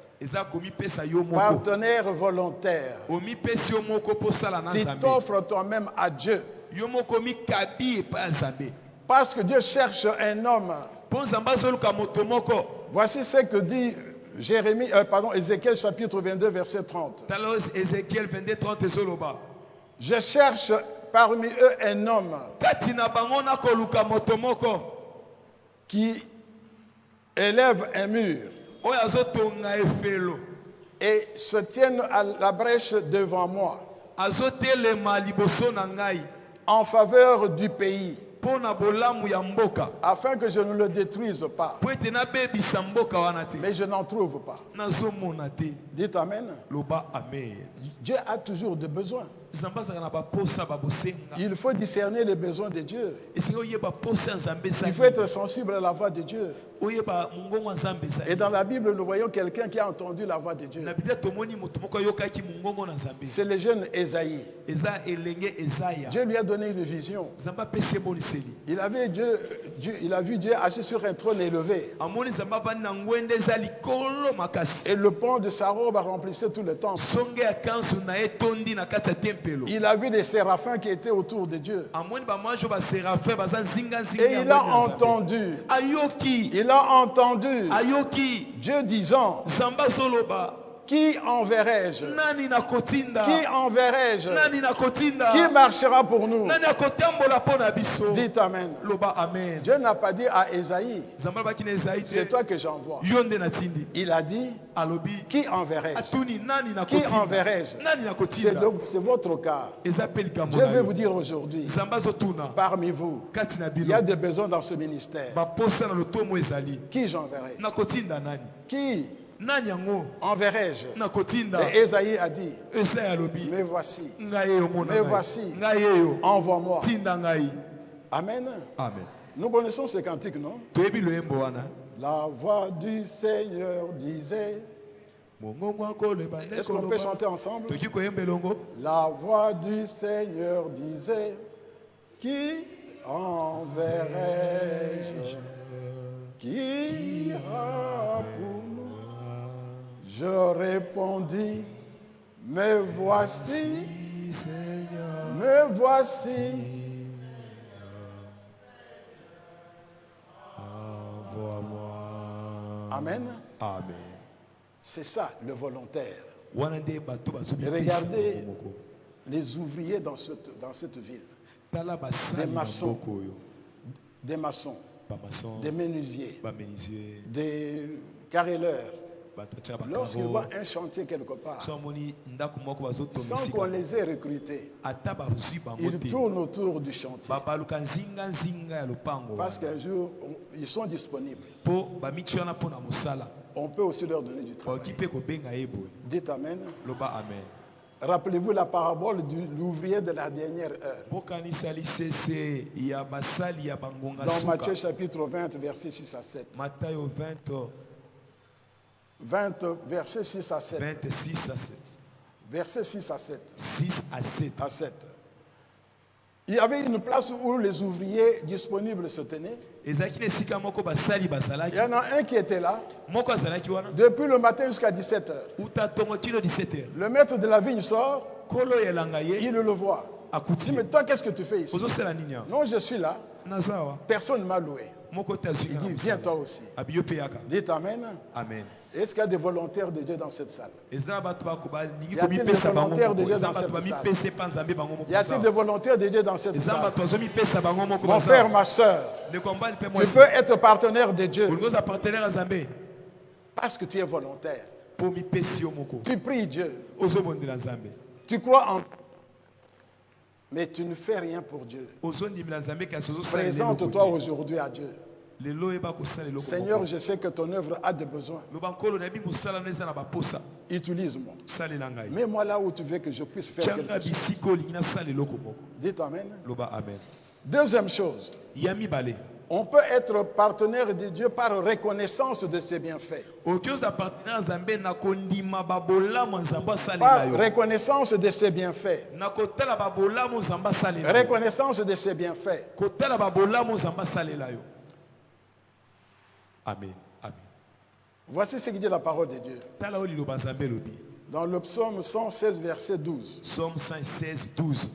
Partenaire volontaire. Tu t'offres toi-même à Dieu. Parce que Dieu cherche un homme. Voici ce que dit Ézéchiel chapitre 22 verset 30. Je cherche parmi eux un homme qui élève un mur et se tienne à la brèche devant moi en faveur du pays, afin que je ne le détruise pas. Mais je n'en trouve pas. Dites Amen. Dieu a toujours des besoins. Il faut discerner les besoins de Dieu. Il faut être sensible à la voix de Dieu. Et dans la Bible, nous voyons quelqu'un qui a entendu la voix de Dieu. C'est le jeune Ésaïe. Dieu lui a donné une vision. Il a vu Dieu assis sur un trône élevé. Et le pan de sa robe remplissait tout le temple. Il a vu des séraphins qui étaient autour de Dieu. Et il a entendu. Il a entendu Dieu disant: qui enverrai-je? Qui enverrai-je? Qui marchera pour nous? Dites Amen. Dieu n'a pas dit à Ésaïe: c'est toi que j'envoie. Il a dit: qui enverrai-je? Qui enverrai-je? C'est votre cas. Dieu veut vous dire aujourd'hui, parmi vous, il y a des besoins dans ce ministère. Qui j'enverrai? Qui enverrai-je? Et Ésaïe a dit: me voici, envoie-moi. Amen. Nous connaissons ce cantique, non? La voix du Seigneur disait. Est-ce qu'on peut chanter ensemble? La voix du Seigneur disait: qui enverrai-je? Qui ira pour nous? Je répondis: me voici, me voici. Amen. C'est ça le volontaire. Et regardez les ouvriers dans cette ville. Des maçons, des menuisiers, des carreleurs, Lorsqu'ils voient un chantier quelque part, sans qu'on les ait recrutés, ils tournent autour du chantier. Parce qu'un jour, ils sont disponibles. On peut aussi leur donner du travail. Dites Amen. Rappelez-vous la parabole de l'ouvrier de la dernière heure. Dans Matthieu chapitre 20, versets 6 à 7. 20, versets 6 à 7. 26 à 7. Versets 6 à 7. 6 à 7. À 7. Il y avait une place où les ouvriers disponibles se tenaient. Il y en a un qui était là depuis le matin jusqu'à 17h. Le maître de la vigne sort, il le voit. Il dit, mais toi, qu'est-ce que tu fais ici? Non, je suis là. Personne ne m'a loué. Il dit, viens toi aussi. Dites Amen. Amen. Est-ce qu'il y a des volontaires de Dieu dans cette salle? Y a-t-il des volontaires de Dieu dans cette salle? Y a-t-il des volontaires de Dieu dans cette salle? Mon frère, ma soeur, tu peux être partenaire de Dieu parce que tu es volontaire. Tu pries Dieu. Tu crois en Dieu. Mais tu ne fais rien pour Dieu. Présente-toi aujourd'hui à Dieu. Seigneur, je sais que ton œuvre a des besoins. Utilise-moi. Mets-moi là où tu veux que je puisse faire quelque chose. Dites Amen. Deuxième chose. On peut être partenaire de Dieu par reconnaissance de ses bienfaits. Par reconnaissance de ses bienfaits. Reconnaissance de ses bienfaits. Amen. Amen. Voici ce que dit la parole de Dieu. Dans le psaume 116, verset 12. Psaume 116, 12.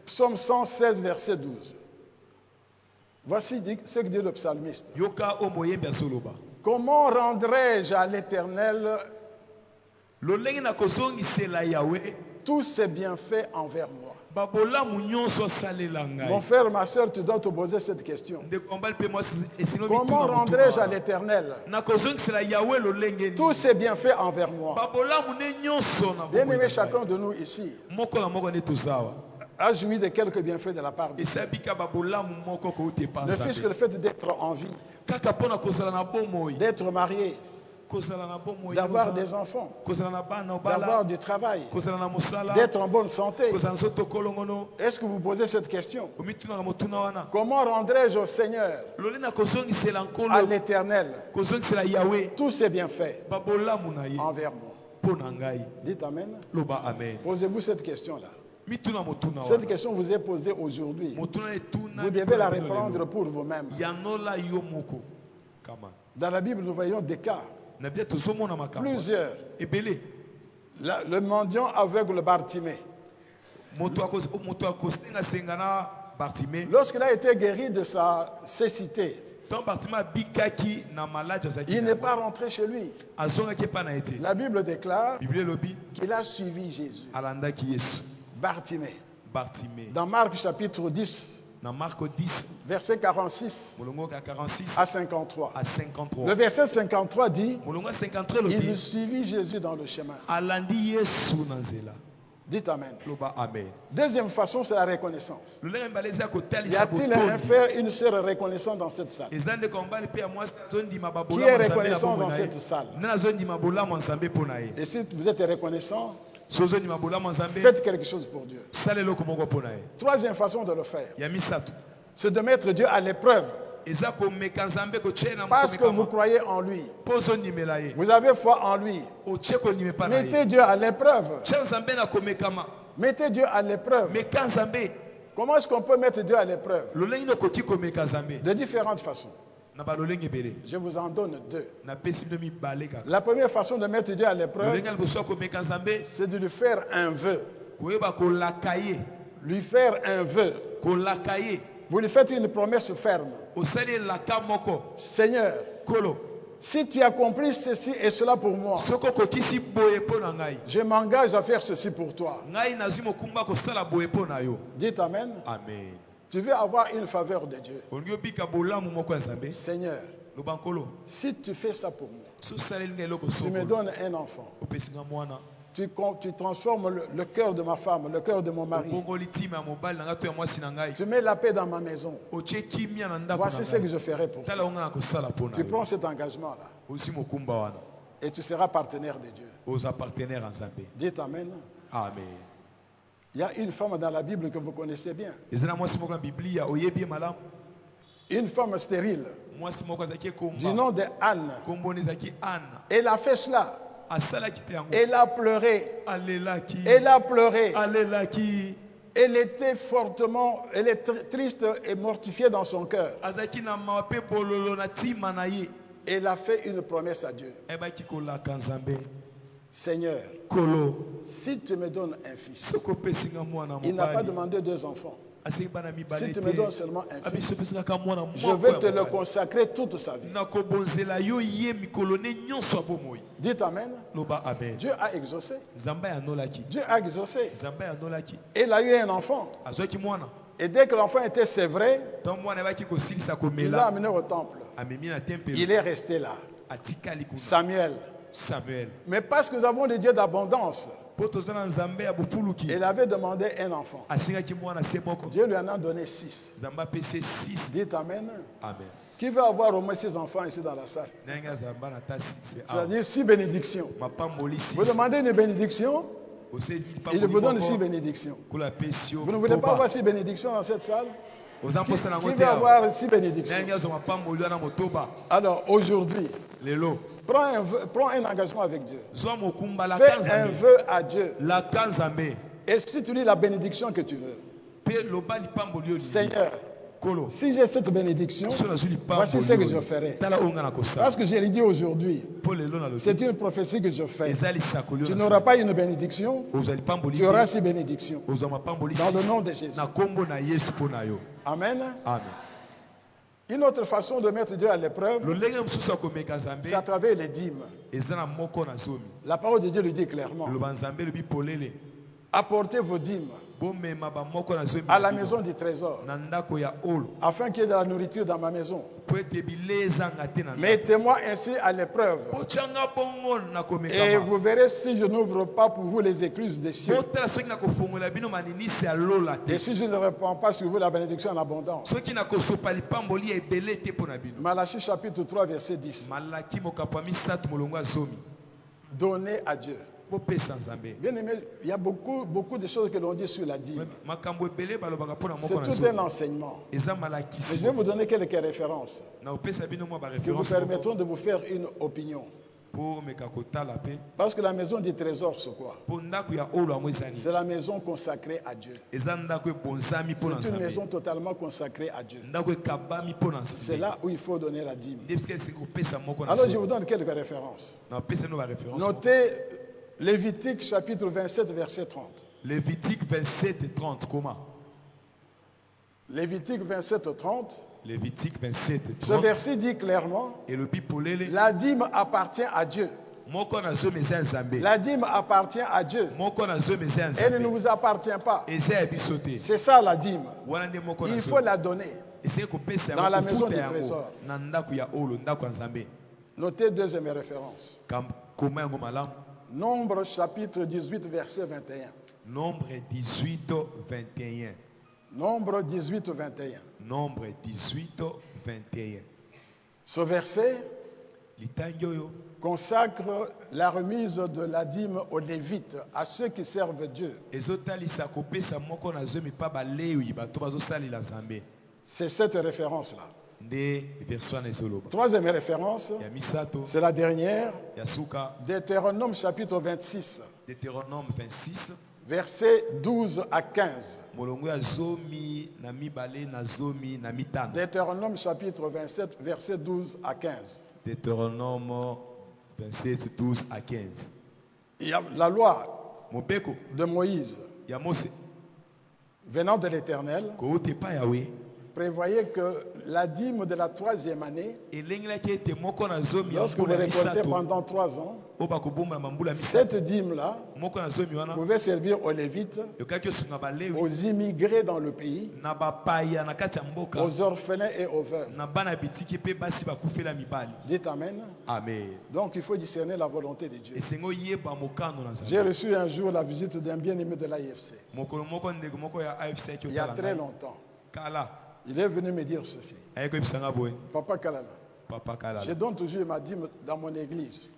Psaume 116, verset 12. Voici ce que dit le psalmiste. Comment rendrai-je à l'Éternel tous ses bienfaits envers moi? Mon frère, ma soeur, tu dois te poser cette question. Comment rendrai-je à l'Éternel tous ses bienfaits envers moi? Bien-aimé, chacun de nous ici a joui de quelques bienfaits de la part de Dieu. Ne fût-ce que le fait d'être en vie, d'être marié, d'avoir des enfants, d'avoir du travail, d'être en bonne santé. Est-ce que vous posez cette question? Comment rendrai-je au Seigneur, à l'Éternel, tous ces bienfaits envers moi? Dites Amen. Posez-vous cette question-là. Cette question vous est posée aujourd'hui. Vous devez la répondre pour vous-même. Dans la Bible, nous voyons des cas. Plusieurs. Le mendiant aveugle Bartimée. Lorsqu'il a été guéri de sa cécité, il n'est pas rentré chez lui. La Bible déclare qu'il a suivi Jésus. Bartimée. Dans Marc chapitre 10. Dans Marc 10, verset 46 à 53. Le verset 53 dit, il suivit Jésus dans le chemin. Dites Amen. Deuxième façon, c'est la reconnaissance. Y a-t-il un frère, une sœur reconnaissant dans cette salle? Qui est reconnaissant dans cette salle? Et si vous êtes reconnaissant, faites quelque chose pour Dieu. Troisième façon de le faire, c'est de mettre Dieu à l'épreuve. Parce que vous croyez en lui. Vous avez foi en lui. Mettez Dieu à l'épreuve. Mettez Dieu à l'épreuve. Comment est-ce qu'on peut mettre Dieu à l'épreuve? De différentes façons. Je vous en donne deux. La première façon de mettre Dieu à l'épreuve, c'est de lui faire un vœu. Lui faire un vœu. Vous lui faites une promesse ferme. Seigneur, si tu accomplis ceci et cela pour moi, je m'engage à faire ceci pour toi. Dites Amen. Amen. Tu veux avoir une faveur de Dieu. Seigneur, Si tu fais ça pour moi, tu me donnes un enfant. Tu transformes le cœur de ma femme, le cœur de mon mari. Tu mets la paix dans ma maison. Voici ce que je ferai pour toi. Tu prends cet engagement-là. Et tu seras partenaire de Dieu. Dites Amen. Amen. Il y a une femme dans la Bible que vous connaissez bien. Une femme stérile. Du nom de Anne. Elle a fait cela. Elle a pleuré. Elle a pleuré. Elle était fortement, elle est triste et mortifiée dans son cœur. Elle a fait une promesse à Dieu. Seigneur, si tu me donnes un fils, il n'a pas demandé 2 enfants. Si tu me donnes seulement un fils, je vais te le consacrer toute sa vie. Dites Amen. Dieu a exaucé. Dieu a exaucé. Elle a eu un enfant. Et dès que l'enfant était sévré, il l'a amené au temple. Il est resté là. Samuel. Mais parce que nous avons des dieux d'abondance, il avait demandé un enfant. Dieu lui en a donné 6. Dites Amen. Qui veut avoir au moins 6 enfants ici dans la salle? C'est-à-dire 6 bénédictions. Vous demandez une bénédiction, il vous donne 6 bénédictions. Vous ne voulez pas avoir 6 bénédictions dans cette salle? Qui veut avoir 6 bénédictions? Alors aujourd'hui, prends un engagement avec Dieu. Fais un vœu à Dieu. Et si tu lis la bénédiction que tu veux, Seigneur, si j'ai cette bénédiction, voici ce que je ferai. Parce que je l'ai dit aujourd'hui, c'est une prophétie que je fais. Tu n'auras pas une bénédiction, tu auras 6 bénédictions. Dans le nom de Jésus. Amen. Une autre façon de mettre Dieu à l'épreuve, c'est à travers les dîmes. La parole de Dieu le dit clairement. Apportez vos dîmes à la maison du trésor, afin qu'il y ait de la nourriture dans ma maison. Mettez-moi ainsi à l'épreuve, et vous verrez si je n'ouvre pas pour vous les écluses des cieux, et si je ne répands pas sur vous la bénédiction en abondance. Malachie chapitre 3 verset 10. Donnez à Dieu. Bien aimé, il y a beaucoup de choses que l'on dit sur la dîme. C'est tout un enseignement. Mais je vais vous donner quelques références qui vous permettront de vous faire une opinion. Parce que la maison du trésor, c'est quoi? C'est la maison consacrée à Dieu. C'est une maison totalement consacrée à Dieu. C'est là où il faut donner la dîme. Alors je vous donne quelques références. Notez Lévitique chapitre 27 verset 30. Lévitique 27 30, comment? Lévitique 27 30. Lévitique 27 30. Ce verset dit clairement, la dîme appartient à Dieu. La dîme appartient à Dieu. Elle ne vous appartient pas. C'est ça la dîme. Il faut la donner dans la maison du trésor. Notez deuxième référence. Nombre chapitre 18 verset 21. Nombre 18 21. Nombre 18 21. Nombre 18 21. Ce verset consacre la remise de la dîme aux Lévites, à ceux qui servent Dieu. C'est cette référence-là. Troisième référence, c'est la dernière. Deutéronome chapitre 26. Deutéronome 26. Versets 12 à 15. Deutéronome chapitre 27, verset 12 à 15. Deutéronome 27, 12 à 15. Il y a la loi de Moïse venant de l'Éternel prévoyait que la dîme de la 3e année, lorsque vous récoltez pendant 3 ans, cette dîme-là pouvait servir aux Lévites, aux immigrés dans le pays, aux orphelins et aux veuves. Dites Amen. Amen. Donc il faut discerner la volonté de Dieu. J'ai reçu un jour la visite d'un bien-aimé de l'AFC. Il y a très longtemps. Il est venu me dire ceci. Papa Kalala, je donne toujours ma dîme dans mon église.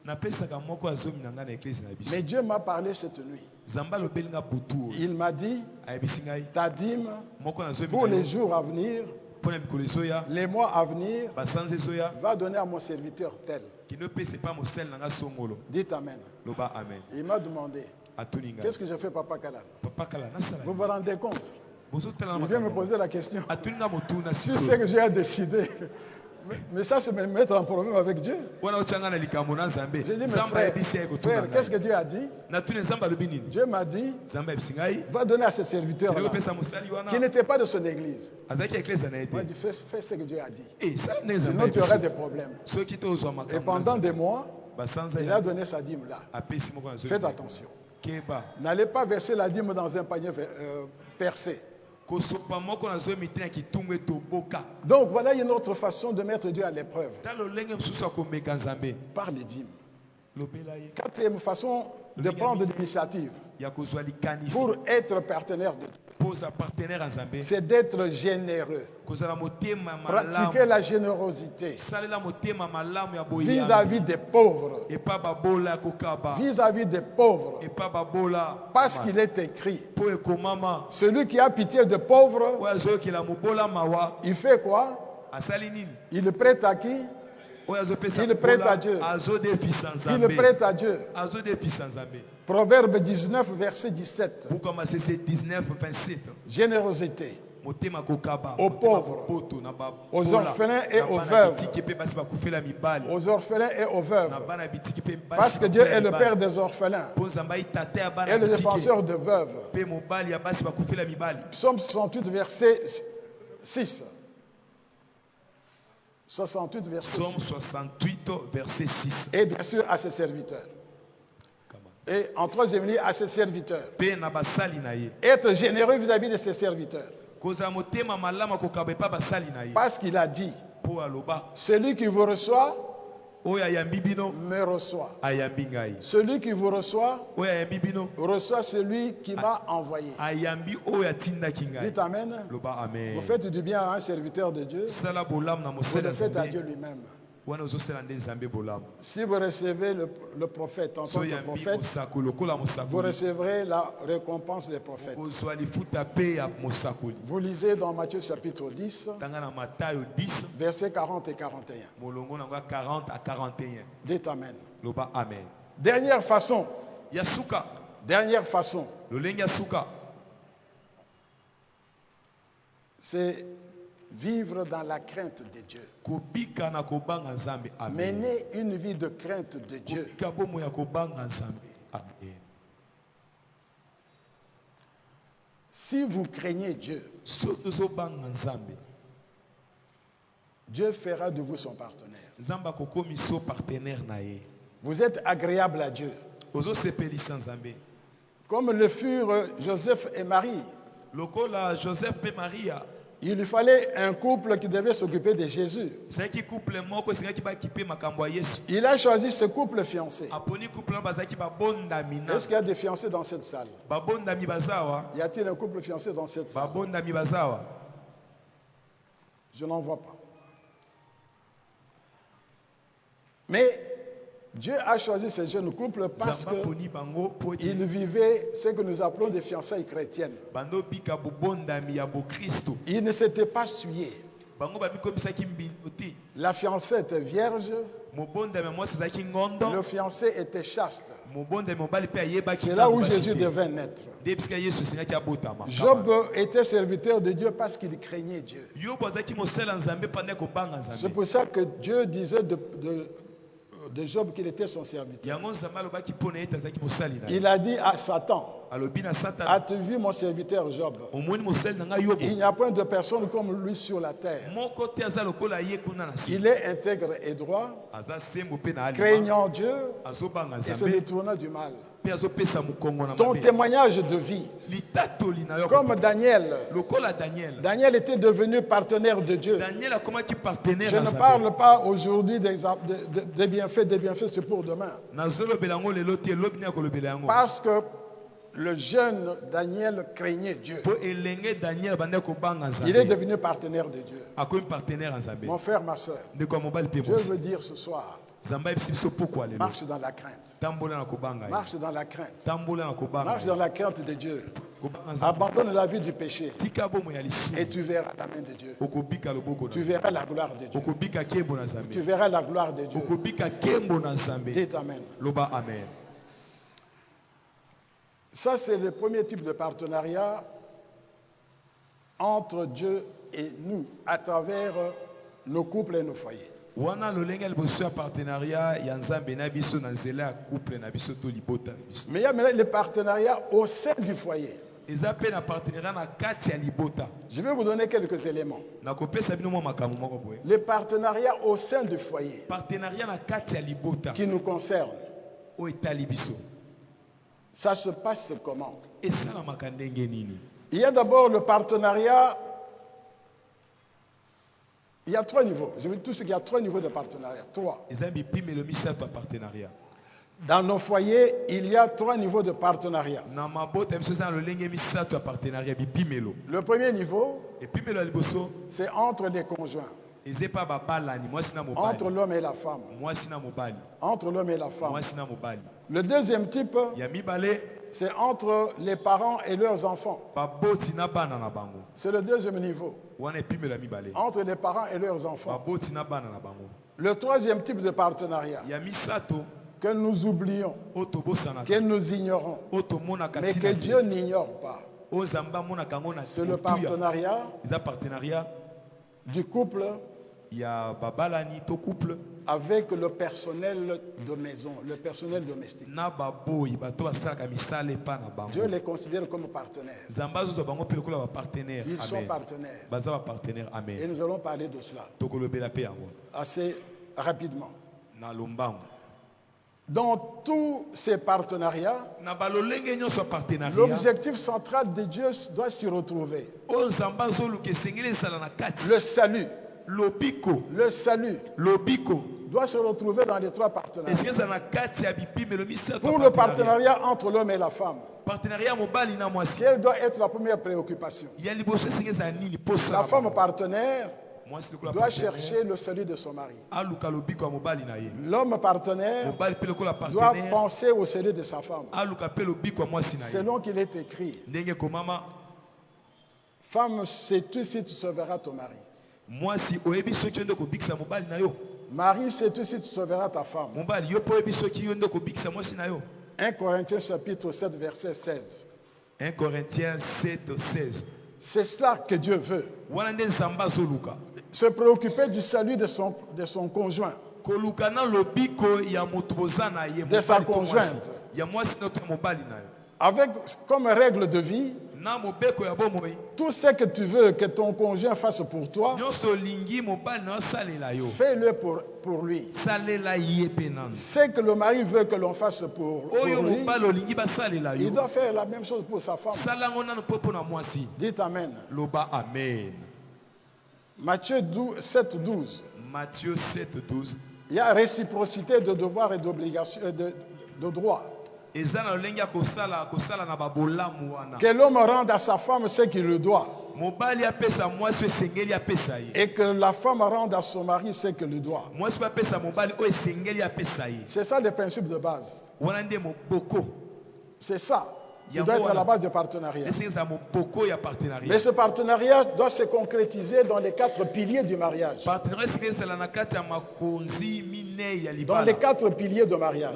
Mais Dieu m'a parlé cette nuit. Il m'a dit, ta dîme pour les jours à venir, les mois à venir, va donner à mon serviteur tel. Dites Amen. Il m'a demandé, qu'est-ce que je fais, Papa Kalala? Vous vous rendez compte? Il vient me poser la question. Tu sais que j'ai décidé. Mais ça, c'est me mettre en problème avec Dieu. J'ai dit, mais frère, qu'est-ce que Dieu a dit? Dieu m'a dit, va donner à ses serviteurs là, qui n'étaient pas de son église. Moi, je dis, fais ce que Dieu a dit. Sinon, tu auras des problèmes. Et pendant des mois, il a donné sa dîme là. Faites attention. N'allez pas verser la dîme dans un panier percé. Donc voilà une autre façon de mettre Dieu à l'épreuve. Par les dîmes. 4e façon de prendre l'initiative pour être partenaire de Dieu, c'est d'être généreux. Pratiquer la générosité vis-à-vis des pauvres. Vis-à-vis des pauvres. Parce qu'il est écrit, celui qui a pitié des pauvres, il fait quoi? Il prête à qui? Il prête à Dieu. Il prête à Dieu. Proverbe 19, verset 17. Générosité aux pauvres, aux orphelins et aux veuves. Aux orphelins et aux veuves. Parce que Dieu est le père des orphelins et le défenseur de veuves. Psaume 68, verset 6. 68, verset 6. Psaume 68, verset 6. Et bien sûr à ses serviteurs. Et en 3e lieu, à ses serviteurs. Être généreux vis-à-vis de ses serviteurs. Parce qu'il a dit, celui qui vous reçoit, me reçoit. Celui qui vous reçoit, reçoit celui qui m'a envoyé. Dites Amen. Vous faites du bien à un serviteur de Dieu, vous le faites à Dieu lui-même. Si vous recevez le prophète en tant que prophète, vous recevrez la récompense des prophètes. Vous lisez dans Matthieu chapitre 10, versets 40 et 41. Dites Amen. Dernière façon. C'est vivre dans la crainte de Dieu. Mener une vie de crainte de Dieu. Si vous craignez Dieu, Dieu fera de vous son partenaire. Vous êtes agréable à Dieu. Comme le furent Joseph et Marie. Il lui fallait un couple qui devait s'occuper de Jésus. Il a choisi ce couple fiancé. Est-ce qu'il y a des fiancés dans cette salle? Y a-t-il un couple fiancé dans cette salle? Je n'en vois pas. Mais Dieu a choisi ce jeune couple parce qu'ils vivaient ce que nous appelons des fiançailles chrétiennes. Ils ne s'étaient pas souillés. La fiancée était vierge. Le fiancé était chaste. C'est là où Jésus devait naître. Job était serviteur de Dieu parce qu'il craignait Dieu. C'est pour ça que Dieu disait de Job qu'il était son serviteur. Il a dit à Satan, As-tu vu mon serviteur Job? Il n'y a point de personne comme lui sur la terre. Il est intègre et droit, craignant Dieu et se détournant du mal. Ton témoignage de vie, comme Daniel. Daniel était devenu partenaire de Dieu. Je ne parle pas aujourd'hui des bienfaits, c'est pour demain. Parce que le jeune Daniel craignait Dieu. Il est devenu partenaire de Dieu. Mon frère, ma soeur, je veux dire ce soir, marche dans la crainte. Marche dans la crainte. Marche dans la crainte de Dieu. Abandonne la vie du péché. Et tu verras la main de Dieu. Tu verras la gloire de Dieu. Tu verras la gloire de Dieu. Dites Amen. Amen. Ça, c'est le premier type de partenariat entre Dieu et nous, à travers nos couples et nos foyers. Mais il y a maintenant le partenariat au sein du foyer. Je vais vous donner quelques éléments. Le partenariat au sein du foyer qui nous concerne. Ça se passe comment? Il y a d'abord le partenariat. Il y a 3 niveaux. Je veux dire tout ce qu'il y a 3 niveaux de partenariat. 3. Dans nos foyers, il y a 3 niveaux de partenariat. Le premier niveau, c'est entre les conjoints. Entre l'homme et la femme. Entre l'homme et la femme. Le deuxième type, c'est entre les parents et leurs enfants. C'est le deuxième niveau. Entre les parents et leurs enfants. Le troisième type de partenariat, que nous oublions, que nous ignorons, mais que Dieu n'ignore pas. C'est le partenariat du couple avec le personnel de maison, le personnel domestique. Dieu les considère comme partenaires. Ils sont partenaires. Et nous allons parler de cela assez rapidement. Dans tous ces partenariats, l'objectif central de Dieu doit s'y retrouver. Le salut. Le salut doit se retrouver dans les 3 partenariats. Pour le partenariat entre l'homme et la femme, quelle doit être la première préoccupation? La femme partenaire doit chercher le salut de son mari. L'homme partenaire doit penser au salut de sa femme. Selon qu'il est écrit, femme, sais-tu si tu sauveras ton mari? Marie, sais-tu si tu sauveras ta femme? 1 Corinthiens chapitre 7 verset 16. 1 Corinthiens 7 16. C'est cela que Dieu veut. Se préoccuper du salut de son conjoint. De sa conjointe. Avec comme règle de vie, tout ce que tu veux que ton conjoint fasse pour toi, fais-le pour lui. Ce que le mari veut que l'on fasse pour lui, il doit faire la même chose pour sa femme. Dites Amen. Matthieu 7, 12. Matthieu 7, 12. Il y a réciprocité de devoirs et d'obligations, de droits. Que l'homme rende à sa femme ce qu'il lui doit. Et que la femme rende à son mari ce qu'il lui doit. C'est ça le principe de base. C'est ça qui doit être à la base du partenariat. Mais ce partenariat doit se concrétiser dans les 4 piliers du mariage. Dans les 4 piliers du mariage.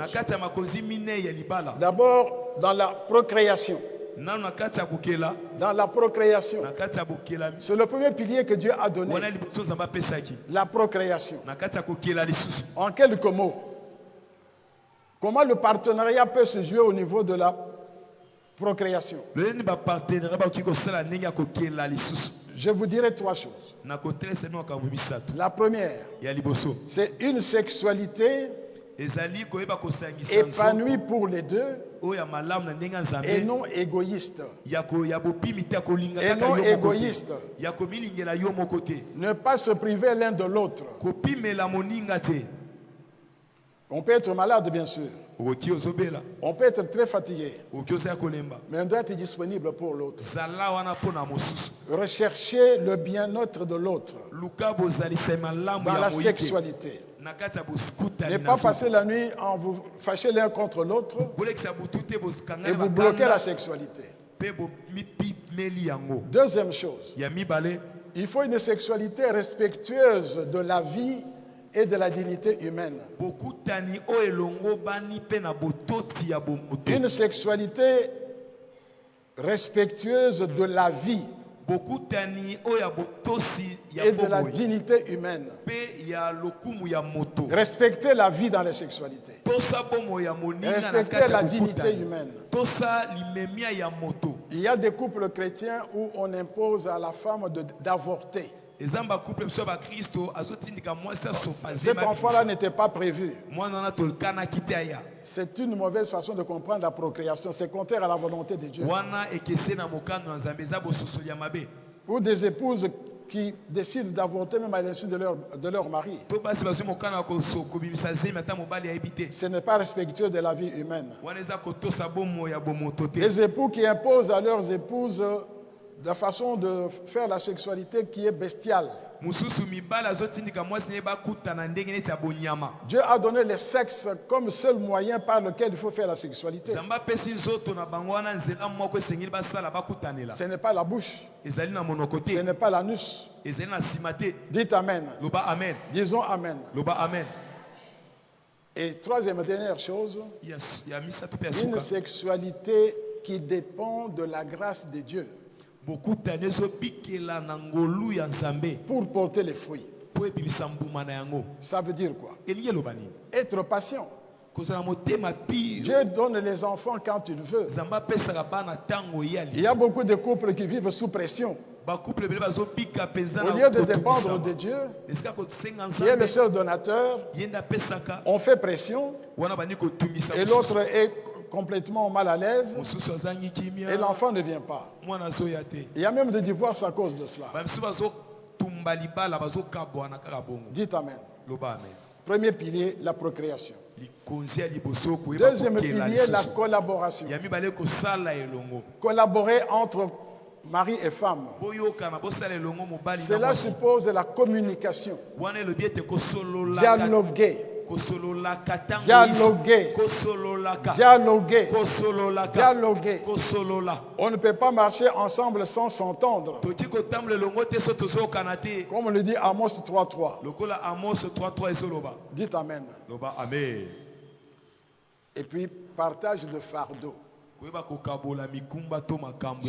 D'abord, dans la procréation. Dans la procréation. C'est le premier pilier que Dieu a donné. La procréation. En quelques mots, comment le partenariat peut se jouer au niveau de la procréation. Je vous dirai 3 choses. La première, c'est une sexualité épanouie pour les deux et non égoïste. Et non égoïste. Ne pas se priver l'un de l'autre. On peut être malade, bien sûr. On peut être très fatigué. Mais on doit être disponible pour l'autre. Rechercher le bien-être de l'autre dans la sexualité. Ne pas passer la nuit en vous fâchez l'un contre l'autre et vous bloquez la sexualité. Deuxième chose, il faut une sexualité respectueuse de la vie et de la dignité humaine. Une sexualité respectueuse de la vie et de la dignité humaine. Respecter la vie dans la sexualité. Respecter la dignité humaine. Il y a des couples chrétiens où on impose à la femme d'avorter. Cet enfant-là n'était pas prévu. C'est une mauvaise façon de comprendre la procréation. C'est contraire à la volonté de Dieu. Ou des épouses qui décident d'avorter même à l'insu de leur mari. Ce n'est pas respectueux de la vie humaine. Les époux qui imposent à leurs épouses la façon de faire la sexualité qui est bestiale. Dieu a donné le sexe comme seul moyen par lequel il faut faire la sexualité. Ce n'est pas la bouche. Ce n'est pas l'anus. Dites Amen. Disons Amen. Et troisième et dernière chose, une sexualité qui dépend de la grâce de Dieu pour porter les fruits. Ça veut dire quoi? Être patient. Dieu donne les enfants quand il veut. Il y a beaucoup de couples qui vivent sous pression. Au lieu de dépendre de Dieu, qui est le seul donateur, on fait pression et l'autre est complètement mal à l'aise et l'enfant ne vient pas. Il y a même des divorces à cause de cela. Dites Amen. Premier pilier, la procréation. Deuxième pilier, la collaboration. Collaborer entre mari et femme. Cela suppose la communication. Dialoguer. Dialoguer. On ne peut pas marcher ensemble sans s'entendre. Comme on le dit Amos 3.3. Dites Amen. Et puis, partage de fardeau. Je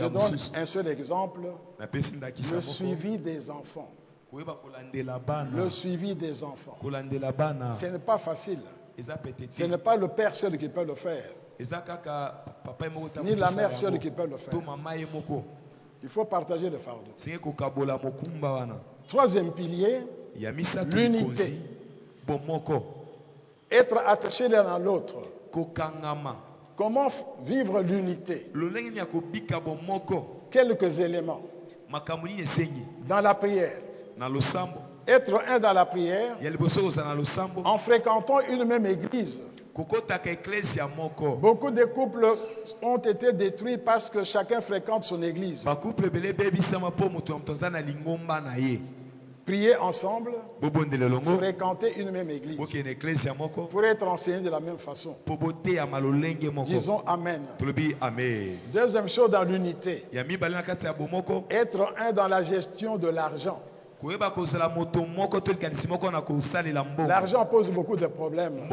donne un seul exemple. Le suivi des enfants. Le suivi des enfants. Ce n'est pas facile. Ce n'est pas le père seul qui peut le faire. Ni la mère seule qui peut le faire. Il faut partager le fardeau. Troisième pilier, l'unité. Être attaché l'un à l'autre. Comment vivre l'unité? Quelques éléments. Dans la prière. Être un dans la prière en fréquentant une même église. Beaucoup de couples ont été détruits parce que chacun fréquente son église. Prier ensemble, fréquenter une même église pour être enseigné de la même façon. Disons Amen. Deuxième chose dans l'unité, être un dans la gestion de l'argent. L'argent pose beaucoup de problèmes.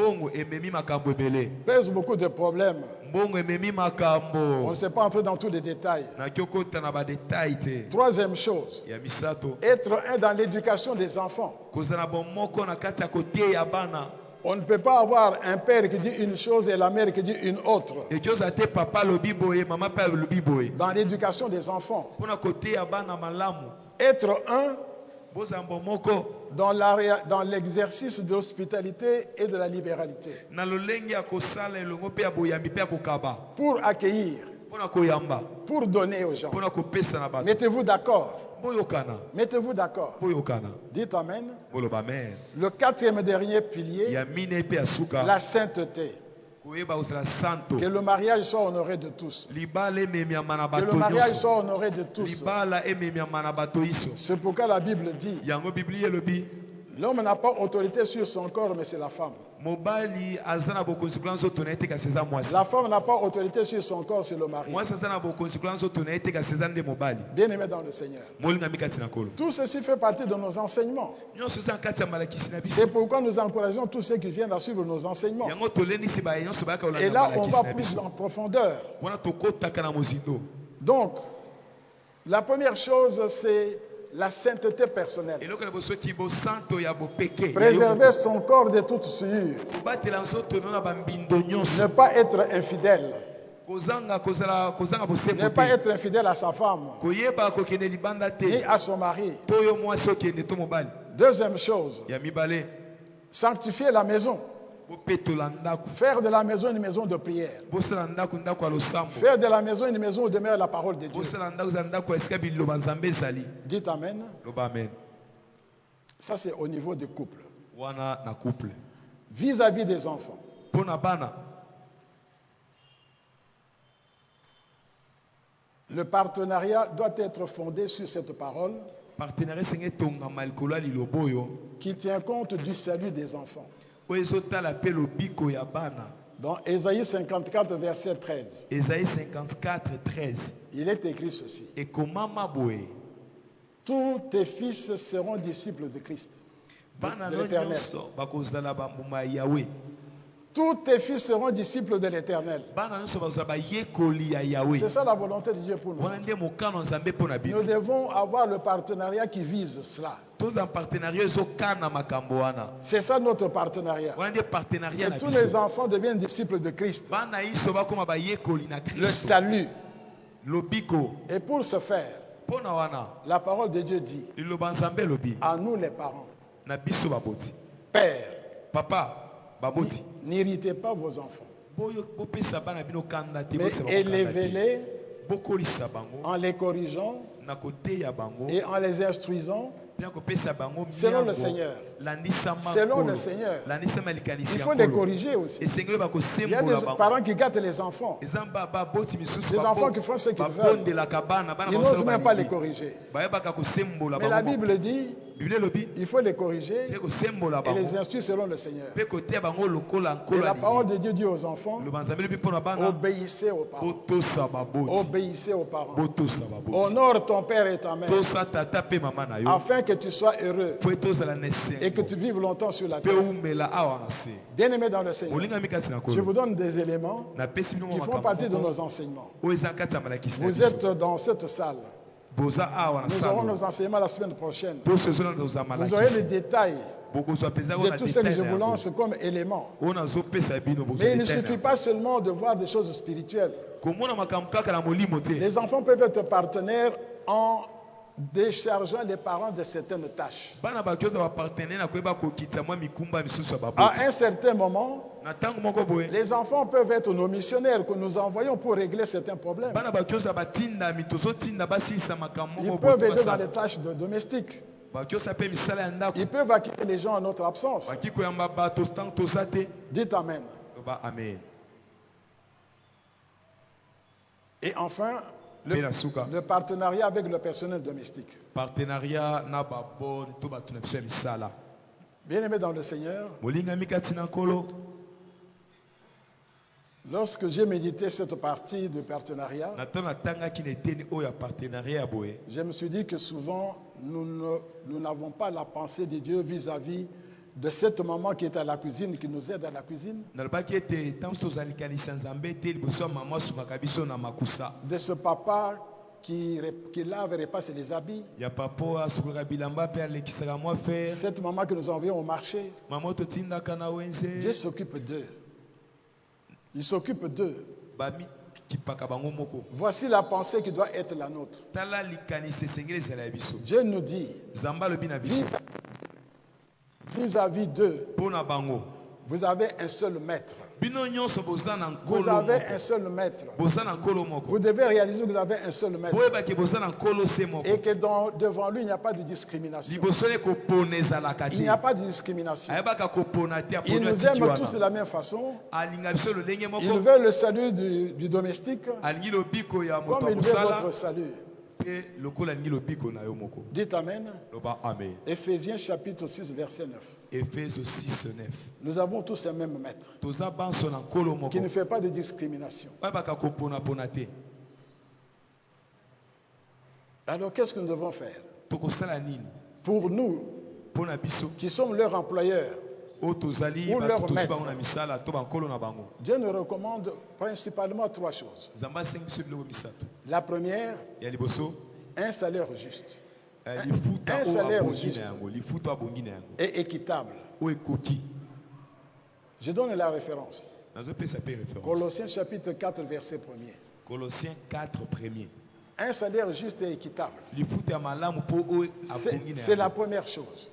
Pose beaucoup de problèmes. On ne sait pas entrer dans tous les détails. Troisième chose, être un dans l'éducation des enfants. On ne peut pas avoir un père qui dit une chose et la mère qui dit une autre. Dans l'éducation des enfants. Être un dans l'exercice de l'hospitalité et de la libéralité. Pour accueillir. Pour donner aux gens. Mettez-vous d'accord. Mettez-vous d'accord. Dites Amen. Le quatrième et dernier pilier, la sainteté. Que le mariage soit honoré de tous. Que le mariage soit honoré de tous. C'est pourquoi la Bible dit, l'homme n'a pas autorité sur son corps, mais c'est la femme. La femme n'a pas autorité sur son corps, c'est le mari. Bien aimé dans le Seigneur. Tout ceci fait partie de nos enseignements. C'est pourquoi nous encourageons tous ceux qui viennent à suivre nos enseignements. Et là, on va plus en profondeur. Donc, la première chose, c'est la sainteté personnelle. Préserver son corps de toute souillure. Ne pas être infidèle. Ne pas être infidèle à sa femme, ni à son mari. Deuxième chose, sanctifier la maison. Faire de la maison une maison de prière. Faire de la maison une maison où demeure la parole de Dieu. Dites Amen. Ça, c'est au niveau du couple. Vis-à-vis des enfants. Le partenariat doit être fondé sur cette parole qui tient compte du salut des enfants. Dans Ésaïe 54, verset 13. Ésaïe 54, 13. Il est écrit ceci. Tous tes fils seront disciples de Christ, de l'Éternel. Tous tes fils seront disciples de l'Éternel. C'est ça la volonté de Dieu pour nous. Nous devons avoir le partenariat qui vise cela. C'est ça notre partenariat. Et tous les enfants deviennent disciples de Christ. Le salut. Et pour ce faire, la parole de Dieu dit à nous les parents, Père, n'irritez pas vos enfants, mais élevez-les en les corrigeant et en les instruisant selon le Seigneur. Selon le Seigneur. Il faut les corriger aussi. Il y a des parents qui gâtent les enfants. Des enfants qui font ce qu'ils veulent. Ils n'osent même pas les corriger. Mais la Bible dit, il faut les corriger et les instruire selon le Seigneur. Et la parole de Dieu dit aux enfants, obéissez aux parents. Obéissez aux parents. Honore ton père et ta mère, afin que tu sois heureux et que tu vives longtemps sur la terre. Bien aimé dans le Seigneur, je vous donne des éléments qui font partie de nos enseignements. Vous êtes dans cette salle. Nous aurons nos enseignements la semaine prochaine. Vous aurez les détails de tout ce que je vous lance comme éléments. Mais il ne suffit pas seulement de voir des choses spirituelles. Les enfants peuvent être partenaires en déchargeant les parents de certaines tâches. À un certain moment, les enfants peuvent être nos missionnaires que nous envoyons pour régler certains problèmes. Ils peuvent aider dans les tâches domestiques. Ils peuvent accueillir les gens en notre absence. Dites Amen. Et enfin, le partenariat avec le personnel domestique. Bien aimé dans le Seigneur, lorsque j'ai médité cette partie de partenariat, je me suis dit que souvent, nous n'avons pas la pensée de Dieu vis-à-vis de cette maman qui est à la cuisine, qui nous aide à la cuisine, de ce papa qui lave et repasse les habits. Ya papa asukaka bilamba pe alekisaka mwa fer. Cette maman que nous envoyons au marché. Maman totindaka na wenze. Dieu s'occupe d'eux. Il s'occupe d'eux. Bami kipaka bango moko. Voici la pensée qui doit être la nôtre. Tala likanise sengele zala biso. Dieu nous dit Zamba lobi na biso. Vis-à-vis d'eux. Pona bango. Vous avez un seul maître. Vous avez un seul maître. Vous devez réaliser que vous avez un seul maître. Et que devant lui, il n'y a pas de discrimination. Il n'y a pas de discrimination. Il nous aime tous de la même façon. Il veut le salut du domestique comme il veut votre salut. Dites Amen. Éphésiens chapitre 6, verset 9. Éphésiens 6, 9. Nous avons tous un même maître qui ne fait pas de discrimination. Alors qu'est-ce que nous devons faire? Pour nous qui sommes leurs employeurs ou leurs maîtres, Dieu nous recommande principalement 3 choses. La première, un salaire juste. Un salaire juste et équitable. Je donne la référence. Colossiens chapitre 4, verset 1er. Colossiens 4, 1er. Un salaire juste et équitable. C'est la première chose.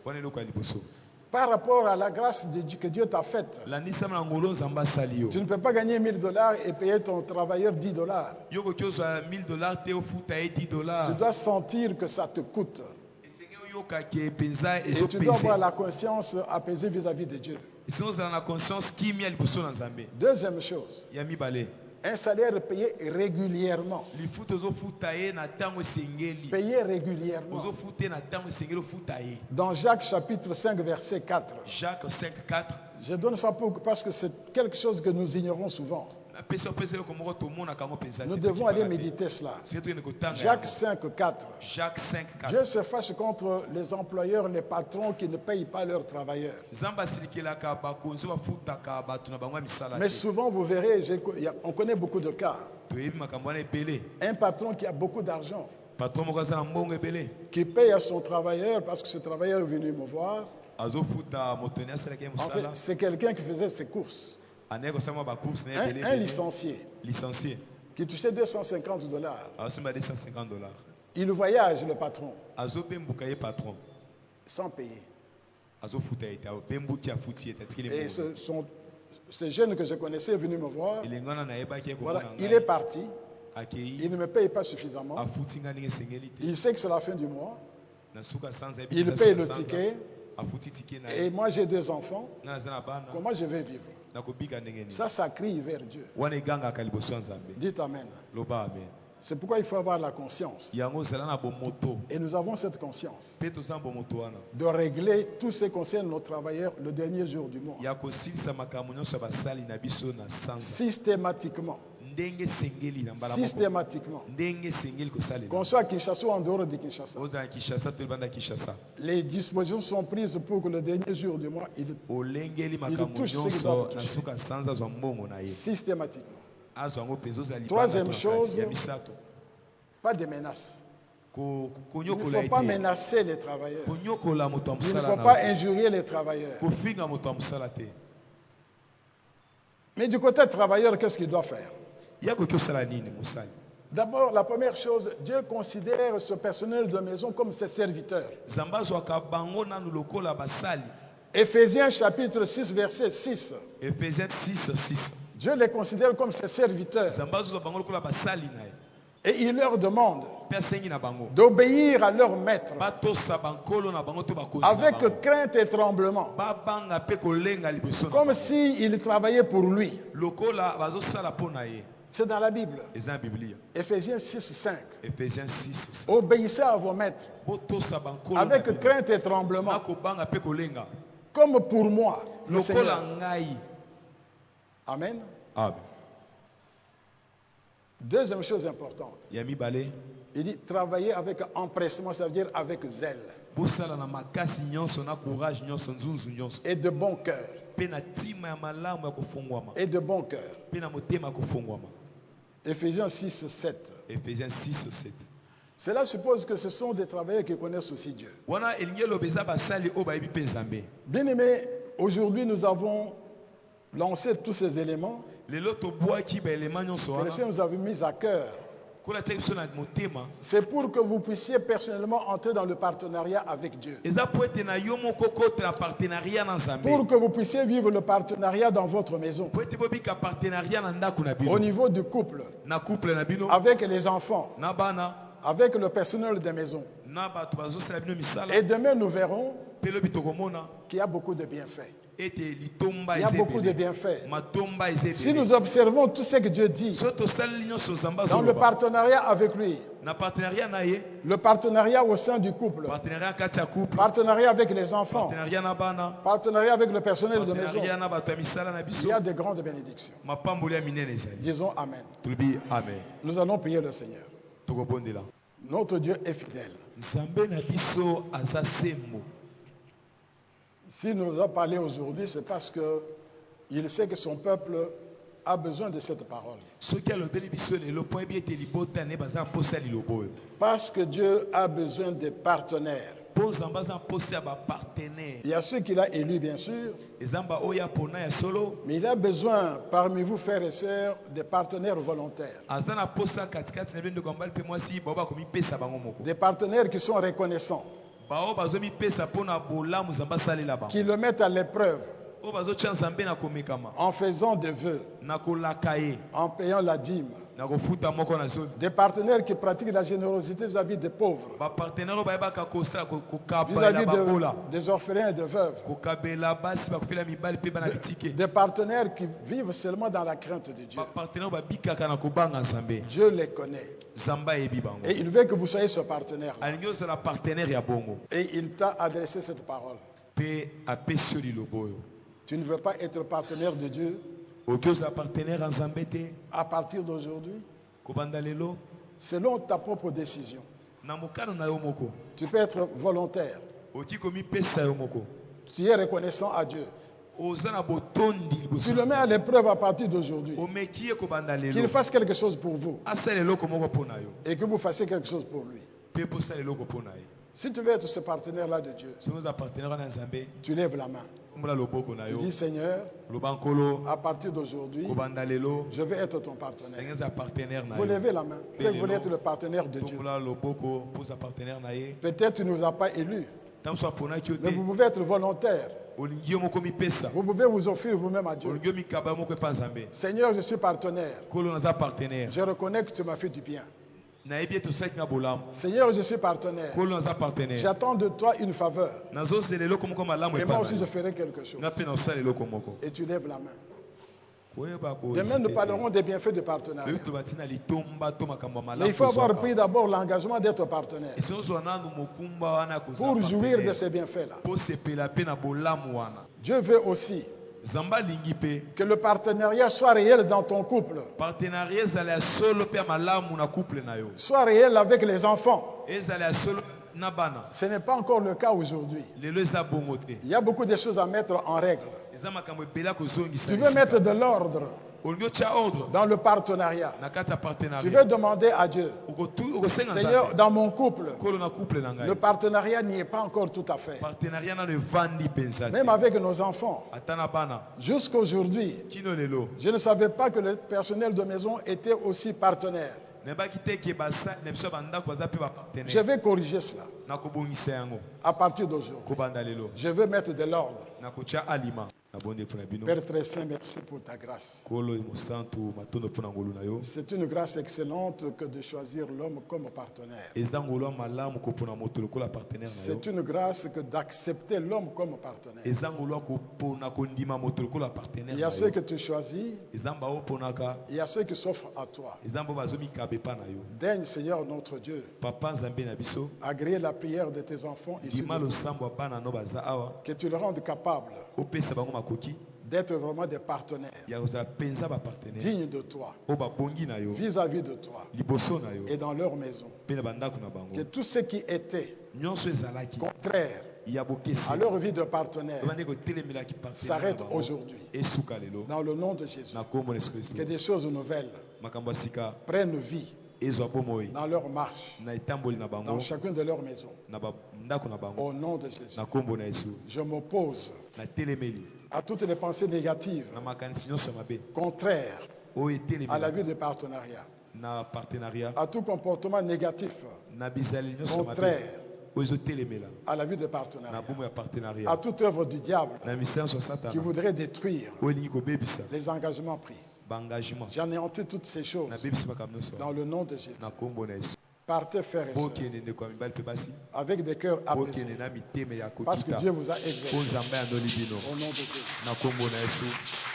Par rapport à la grâce que Dieu t'a faite, tu ne peux pas gagner $1000 et payer ton travailleur $10. Tu dois sentir que ça te coûte. Et tu dois avoir la conscience apaisée vis-à-vis de Dieu. Deuxième chose, un salaire payé régulièrement. Payé régulièrement. Dans Jacques chapitre 5 verset 4. Jacques 5, 4. Je donne ça parce que c'est quelque chose que nous ignorons souvent. Nous devons aller méditer cela. Jacques 5, 4. Jacques 5, 4. Dieu se fâche contre les employeurs, les patrons qui ne payent pas leurs travailleurs. Mais souvent, vous verrez, on connaît beaucoup de cas. Un patron qui a beaucoup d'argent, qui paye à son travailleur parce que ce travailleur est venu me voir. En fait, c'est quelqu'un qui faisait ses courses. Un licencié qui touchait $250. Il voyage, le patron, sans payer. Et ce jeune que je connaissais est venu me voir. Voilà, il est parti. Il ne me paye pas suffisamment. Il sait que c'est la fin du mois. Il paye le ticket. Et moi j'ai 2 enfants. Comment je vais vivre? Ça crie vers Dieu. Dites Amen. C'est pourquoi il faut avoir la conscience. Et nous avons cette conscience de régler tout ce qui concerne nos travailleurs le dernier jour du mois. Systématiquement. Systématiquement. Qu'on soit à Kinshasa ou en dehors de Kinshasa. Les dispositions sont prises pour que le dernier jour du mois, il touche ce qu'il doit toucher. Systématiquement. Troisième chose, pas de menaces. Il ne faut pas menacer les travailleurs. Il ne faut pas injurier les travailleurs. Mais du côté travailleur, qu'est-ce qu'il doit faire? D'abord, la première chose, Dieu considère ce personnel de maison comme ses serviteurs. Éphésiens chapitre 6, verset 6. Éphésiens 6, 6. Dieu les considère comme ses serviteurs. Et il leur demande d'obéir à leur maître avec crainte et tremblement, comme s'ils travaillaient pour lui. C'est dans la Bible. Éphésiens 6, 5. Obéissez à vos maîtres avec crainte et tremblement, comme pour moi, le Seigneur. Amen. Amen. Deuxième chose importante. Il dit travailler avec empressement, ça veut dire avec zèle. Et de bon cœur. Et de bon cœur. Éphésiens 6, 7. Éphésiens 6, 7. Cela suppose que ce sont des travailleurs qui connaissent aussi Dieu. Bien-aimés, aujourd'hui nous avons lancé tous ces éléments que le Seigneur nous a mis à cœur. C'est pour que vous puissiez personnellement entrer dans le partenariat avec Dieu. Pour que vous puissiez vivre le partenariat dans votre maison. Au niveau du couple. Avec les enfants. Avec le personnel des maisons. Et demain nous verrons qu'il y a beaucoup de bienfaits. Il y a beaucoup de bienfaits. Si nous observons tout ce que Dieu dit dans le partenariat avec lui, le partenariat au sein du couple, partenariat avec les enfants, partenariat avec le personnel de maison, il y a de grandes bénédictions. Disons Amen. Nous allons prier le Seigneur. Notre Dieu est fidèle. S'il nous a parlé aujourd'hui, c'est parce qu'il sait que son peuple a besoin de cette parole. Parce que Dieu a besoin de partenaires. Il y a ceux qu'il a élus, bien sûr. Mais il a besoin, parmi vous, frères et sœurs, de partenaires volontaires. Des partenaires qui sont reconnaissants. Qui le mettent à l'épreuve. En faisant des vœux. En payant la dîme. Des partenaires qui pratiquent la générosité vis-à-vis des pauvres. Vis-à-vis des orphelins et des veuves. Des partenaires qui vivent seulement dans la crainte de Dieu. Dieu les connaît. Et il veut que vous soyez ce partenaire. Et il t'a adressé cette parole. Tu ne veux pas être partenaire de Dieu à partir d'aujourd'hui, selon ta propre décision. Tu peux être volontaire. Tu es reconnaissant à Dieu. Tu le mets à l'épreuve à partir d'aujourd'hui. Qu'il fasse quelque chose pour vous. Et que vous fassiez quelque chose pour lui. Si tu veux être ce partenaire-là de Dieu, tu lèves la main. Tu dis Seigneur, à partir d'aujourd'hui, je vais être ton partenaire. Vous levez la main. Peut-être que vous voulez être le partenaire de Dieu. Peut-être tu ne nous as pas élus. Mais vous pouvez être volontaire. Vous pouvez vous offrir vous-même à Dieu. Seigneur, je suis partenaire. Je reconnais que tu m'as fait du bien. Seigneur, je suis partenaire. J'attends de toi une faveur. Et moi aussi, je ferai quelque chose. Et tu lèves la main. Demain, nous parlerons des bienfaits du partenariat. Mais il faut avoir pris d'abord l'engagement d'être partenaire pour jouir de ces bienfaits-là. Dieu veut aussi que le partenariat soit réel dans ton couple. Soit réel avec les enfants. Ce n'est pas encore le cas aujourd'hui. Il y a beaucoup de choses à mettre en règle. Tu veux mettre de l'ordre dans le partenariat. Tu veux demander à Dieu, Seigneur, dans mon couple, le partenariat n'y est pas encore tout à fait. Même avec nos enfants, jusqu'aujourd'hui, je ne savais pas que le personnel de maison était aussi partenaire. Je vais corriger cela. À partir d'aujourd'hui, je veux mettre de l'ordre. Père très saint, merci pour ta grâce. C'est une grâce excellente que de choisir l'homme comme partenaire. C'est une grâce que d'accepter l'homme comme partenaire. Il y a ceux que tu choisis, il y a ceux qui s'offrent à toi. Daigne, Seigneur notre Dieu, agréer la prière de tes enfants ici, que tu les rendes capables d'être vraiment des partenaires dignes de toi, vis-à-vis de toi et dans leur maison. Que tout ce qui était contraire à leur vie de partenaire s'arrête aujourd'hui. Dans le nom de Jésus. Que des choses nouvelles prennent vie dans leur marche, dans chacune de leurs maisons. Au nom de Jésus, je m'oppose à toutes les pensées négatives contraires à la vie de partenariat, à tout comportement négatif contraire à la vie de partenariat, à toute œuvre du diable qui voudrait détruire les engagements pris. J'anéantis toutes ces choses dans le nom de Jésus. Partez, frères et sœurs, avec des cœurs apaisés, parce que Dieu vous a exaucé. Au nom de Jésus.